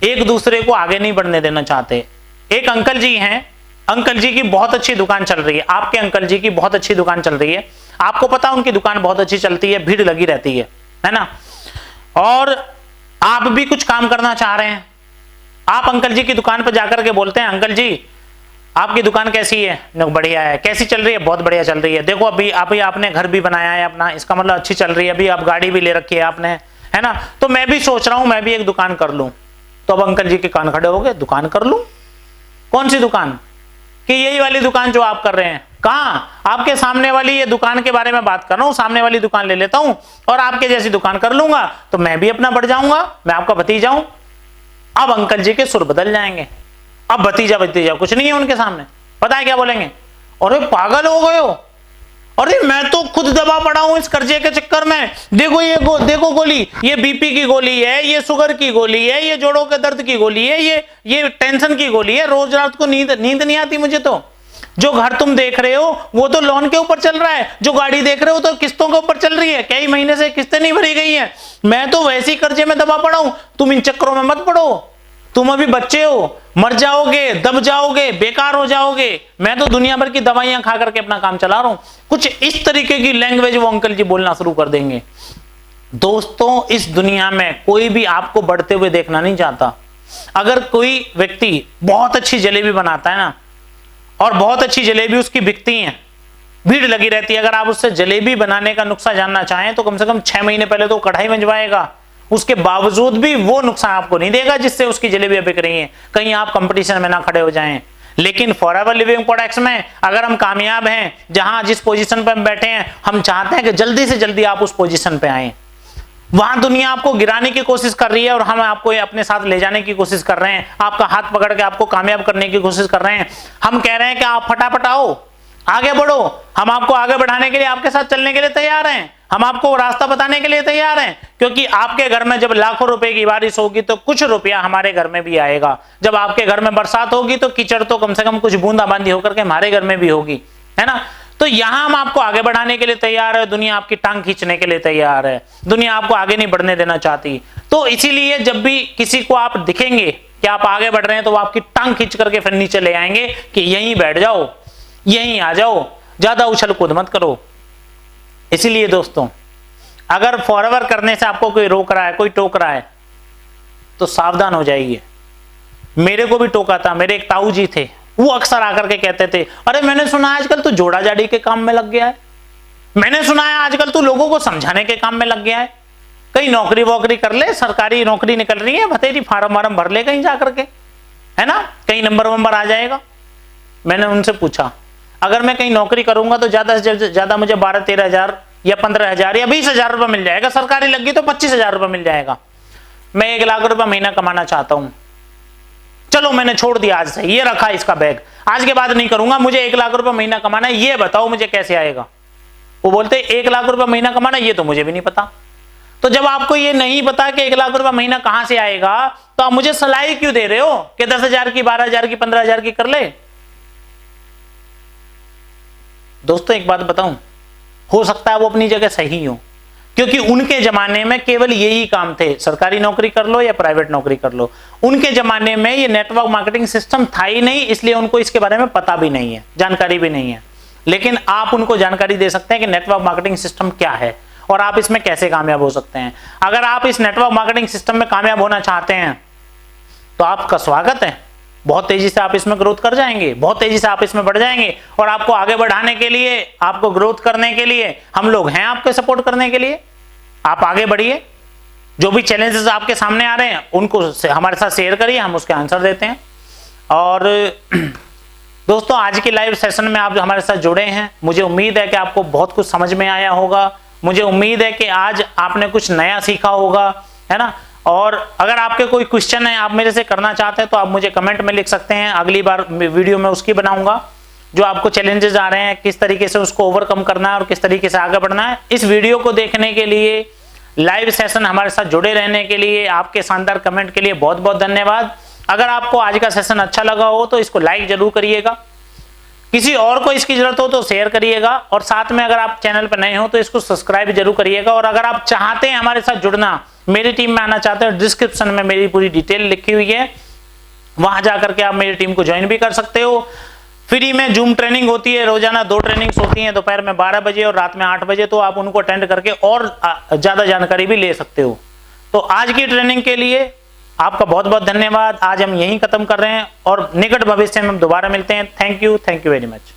A: एक दूसरे को आगे नहीं बढ़ने देना चाहते। एक अंकल जी हैं, अंकल जी की बहुत अच्छी दुकान चल रही है, आपके अंकल जी की बहुत अच्छी दुकान चल रही है, आपको पता उनकी दुकान बहुत अच्छी चलती है, भीड़ लगी रहती है ना। और आप भी कुछ काम करना चाह रहे हैं, आप अंकल जी की दुकान पर जाकर के बोलते हैं, अंकल जी आपकी दुकान कैसी है? बढ़िया है। कैसी चल रही है? बहुत बढ़िया चल रही है। देखो अभी आपने घर भी बनाया है अपना, इसका मतलब अच्छी चल रही है, अभी आप गाड़ी भी ले रखी है आपने, है ना। तो मैं भी सोच रहा हूं मैं भी एक दुकान कर लूं। तो अब अंकल जी के कान खड़े हो गए, दुकान कर लूं? कौन सी दुकान? कि यही वाली दुकान जो आप कर रहे हैं। कहाँ? आपके सामने वाली ये दुकान के बारे में बात कर रहा हूँ, सामने वाली दुकान ले लेता हूं और आपके जैसी दुकान कर लूंगा, तो मैं भी अपना बढ़ जाऊंगा, मैं आपका भतीजा हूं। अब अंकल जी के सुर बदल जाएंगे। अब भतीजा भतीजा कुछ नहीं है उनके सामने। पता है क्या बोलेंगे? अरे पागल हो गए हो, अरे मैं तो खुद दबा पड़ा हूं इस कर्जे के चक्कर में। देखो ये देखो गोली, ये बीपी की गोली है, ये शुगर की गोली है, ये जोड़ों के दर्द की गोली है, ये टेंशन की गोली है। रोज रात को नींद नहीं आती मुझे तो। जो घर तुम देख रहे हो वो तो लोन के ऊपर चल रहा है, जो गाड़ी देख रहे हो तो किस्तों के ऊपर चल रही है, कई महीने से किस्तें नहीं भरी गई हैं। मैं तो वैसे ही कर्जे में दबा पड़ा हूं। तुम इन चक्करों में मत पड़ो, तुम अभी बच्चे हो, मर जाओगे, दब जाओगे, बेकार हो जाओगे। मैं तो दुनिया भर की दवाइयां खा करके अपना काम चला रहा हूं। कुछ इस तरीके की लैंग्वेज वो अंकल जी बोलना शुरू कर देंगे। दोस्तों, इस दुनिया में कोई भी आपको बढ़ते हुए देखना नहीं चाहता। अगर कोई व्यक्ति बहुत अच्छी जलेबी बनाता है ना, और बहुत अच्छी जलेबी उसकी बिकती है, भीड़ लगी रहती है, अगर आप उससे जलेबी बनाने का नुस्खा जानना चाहें तो कम से कम 6 महीने पहले तो कढ़ाई मंजवाएगा। उसके बावजूद भी वो नुकसान आपको नहीं देगा जिससे उसकी जलेबियां बिक रही हैं। कहीं आप कंपटीशन में ना खड़े हो जाएं। लेकिन फॉरएवर लिविंग प्रोडक्ट्स में अगर हम कामयाब हैं, जहां जिस पोजीशन पर हम बैठे हैं, हम चाहते हैं कि जल्दी से जल्दी आप उस पोजीशन पे आए। वहां दुनिया आपको गिराने की कोशिश कर रही है और हम आपको अपने साथ ले जाने की कोशिश कर रहे हैं, आपका हाथ पकड़ के आपको कामयाब करने की कोशिश कर रहे हैं। हम कह रहे हैं कि आप फटाफट आओ, आगे बढ़ो। हम आपको आगे बढ़ाने के लिए, आपके साथ चलने के लिए तैयार हैं। हम आपको रास्ता बताने के लिए तैयार हैं, क्योंकि आपके घर में जब लाखों रुपए की बारिश होगी तो कुछ रुपया हमारे घर में भी आएगा। जब आपके घर में बरसात होगी तो कीचड़ तो कम से कम कुछ बूंदाबांदी होकर के हमारे घर में भी होगी, है ना। तो यहां हम आपको आगे बढ़ाने के लिए तैयार है, दुनिया आपकी टांग खींचने के लिए तैयार है, दुनिया आपको आगे नहीं बढ़ने देना चाहती। तो इसीलिए जब भी किसी को आप दिखेंगे कि आप आगे बढ़ रहे हैं तो वो आपकी टांग खींच करके फिर नीचे ले आएंगे कि यहीं बैठ जाओ, यहीं आ जाओ, ज्यादा उछल कूद मत करो। इसीलिए दोस्तों, अगर फॉरएवर करने से आपको कोई रोक रहा है, कोई टोक रहा है, तो सावधान हो जाइए। मेरे को भी टोका था, मेरे एक ताऊ जी थे, वो अक्सर आकर के कहते थे, अरे मैंने सुना है आजकल तू जोड़ा जाड़ी के काम में लग गया है, मैंने सुना है आजकल तू लोगों को समझाने के काम में लग गया है, कहीं नौकरी वोकरी कर ले, सरकारी नौकरी निकल रही है, बतेरी फार्म वार्म भर ले कहीं जाकर के, है ना, कहीं नंबर वंबर आ जाएगा। मैंने उनसे पूछा, अगर मैं कहीं नौकरी करूंगा तो ज्यादा से ज्यादा मुझे 12-13 हजार या 15 हजार या 20 हजार रुपये मिल जाएगा, सरकारी लगी तो 25 हजार रुपये मिल जाएगा। मैं 1 लाख रुपये महीना कमाना चाहता हूं। चलो मैंने छोड़ दिया, आज से ये रखा इसका बैग, आज के बाद नहीं करूंगा, मुझे 1 लाख रुपये महीना कमाना है, ये बताओ मुझे कैसे आएगा। वो बोलते 1 लाख रुपये महीना कमाना, ये तो मुझे भी नहीं पता। तो जब आपको ये नहीं पता कि 1 लाख रुपये महीना कहां से आएगा, तो आप मुझे सलाह क्यों दे रहे हो कि 10 हजार की, 12 हजार की, 15 हजार की कर ले। दोस्तों एक बात बताऊं, हो सकता है वो अपनी जगह सही हो, क्योंकि उनके जमाने में केवल यही काम थे, सरकारी नौकरी कर लो या प्राइवेट नौकरी कर लो। उनके जमाने में ये नेटवर्क मार्केटिंग सिस्टम था ही नहीं, इसलिए उनको इसके बारे में पता भी नहीं है, जानकारी भी नहीं है। लेकिन आप उनको जानकारी दे सकते हैं कि नेटवर्क मार्केटिंग सिस्टम क्या है और आप इसमें कैसे कामयाब हो सकते हैं। अगर आप इस नेटवर्क मार्केटिंग सिस्टम में कामयाब होना चाहते हैं तो आपका स्वागत है, बहुत तेजी से आप इसमें ग्रोथ कर जाएंगे, बहुत तेजी से आप इसमें बढ़ जाएंगे। और आपको आगे बढ़ाने के लिए, आपको ग्रोथ करने के लिए हम लोग हैं आपके सपोर्ट करने के लिए। आप आगे बढ़िए, जो भी चैलेंजेस आपके सामने आ रहे हैं उनको हमारे साथ शेयर करिए, हम उसके आंसर देते हैं। और दोस्तों आज के लाइव सेशन में आप हमारे साथ जुड़े हैं, मुझे उम्मीद है कि आपको बहुत कुछ समझ में आया होगा, मुझे उम्मीद है कि आज आपने कुछ नया सीखा होगा, है ना। और अगर आपके कोई क्वेश्चन है आप मेरे से करना चाहते हैं तो आप मुझे कमेंट में लिख सकते हैं, अगली बार वीडियो में उसकी बनाऊंगा। जो आपको चैलेंजेस आ रहे हैं किस तरीके से उसको ओवरकम करना है और किस तरीके से आगे बढ़ना है। इस वीडियो को देखने के लिए, लाइव सेशन हमारे साथ जुड़े रहने के लिए, आपके शानदार कमेंट के लिए बहुत बहुत धन्यवाद। अगर आपको आज का सेशन अच्छा लगा हो तो इसको लाइक जरूर करिएगा, किसी और को इसकी जरूरत हो तो शेयर करिएगा, और साथ में अगर आप चैनल पर नए हो तो इसको सब्सक्राइब जरूर करिएगा। और अगर आप चाहते हैं हमारे साथ जुड़ना, मेरी टीम में आना चाहते हैं, डिस्क्रिप्शन में मेरी पूरी डिटेल लिखी हुई है, वहां जाकर के आप मेरी टीम को ज्वाइन भी कर सकते हो। फ्री में जूम ट्रेनिंग होती है, रोजाना 2 ट्रेनिंग्स होती हैं, दोपहर में 12 बजे और रात में 8 बजे, तो आप उनको अटेंड करके और ज्यादा जानकारी भी ले सकते हो। तो आज की ट्रेनिंग के लिए आपका बहुत बहुत धन्यवाद। आज हम यहीं खत्म कर रहे हैं और निकट भविष्य में हम दोबारा मिलते हैं। Thank you very much.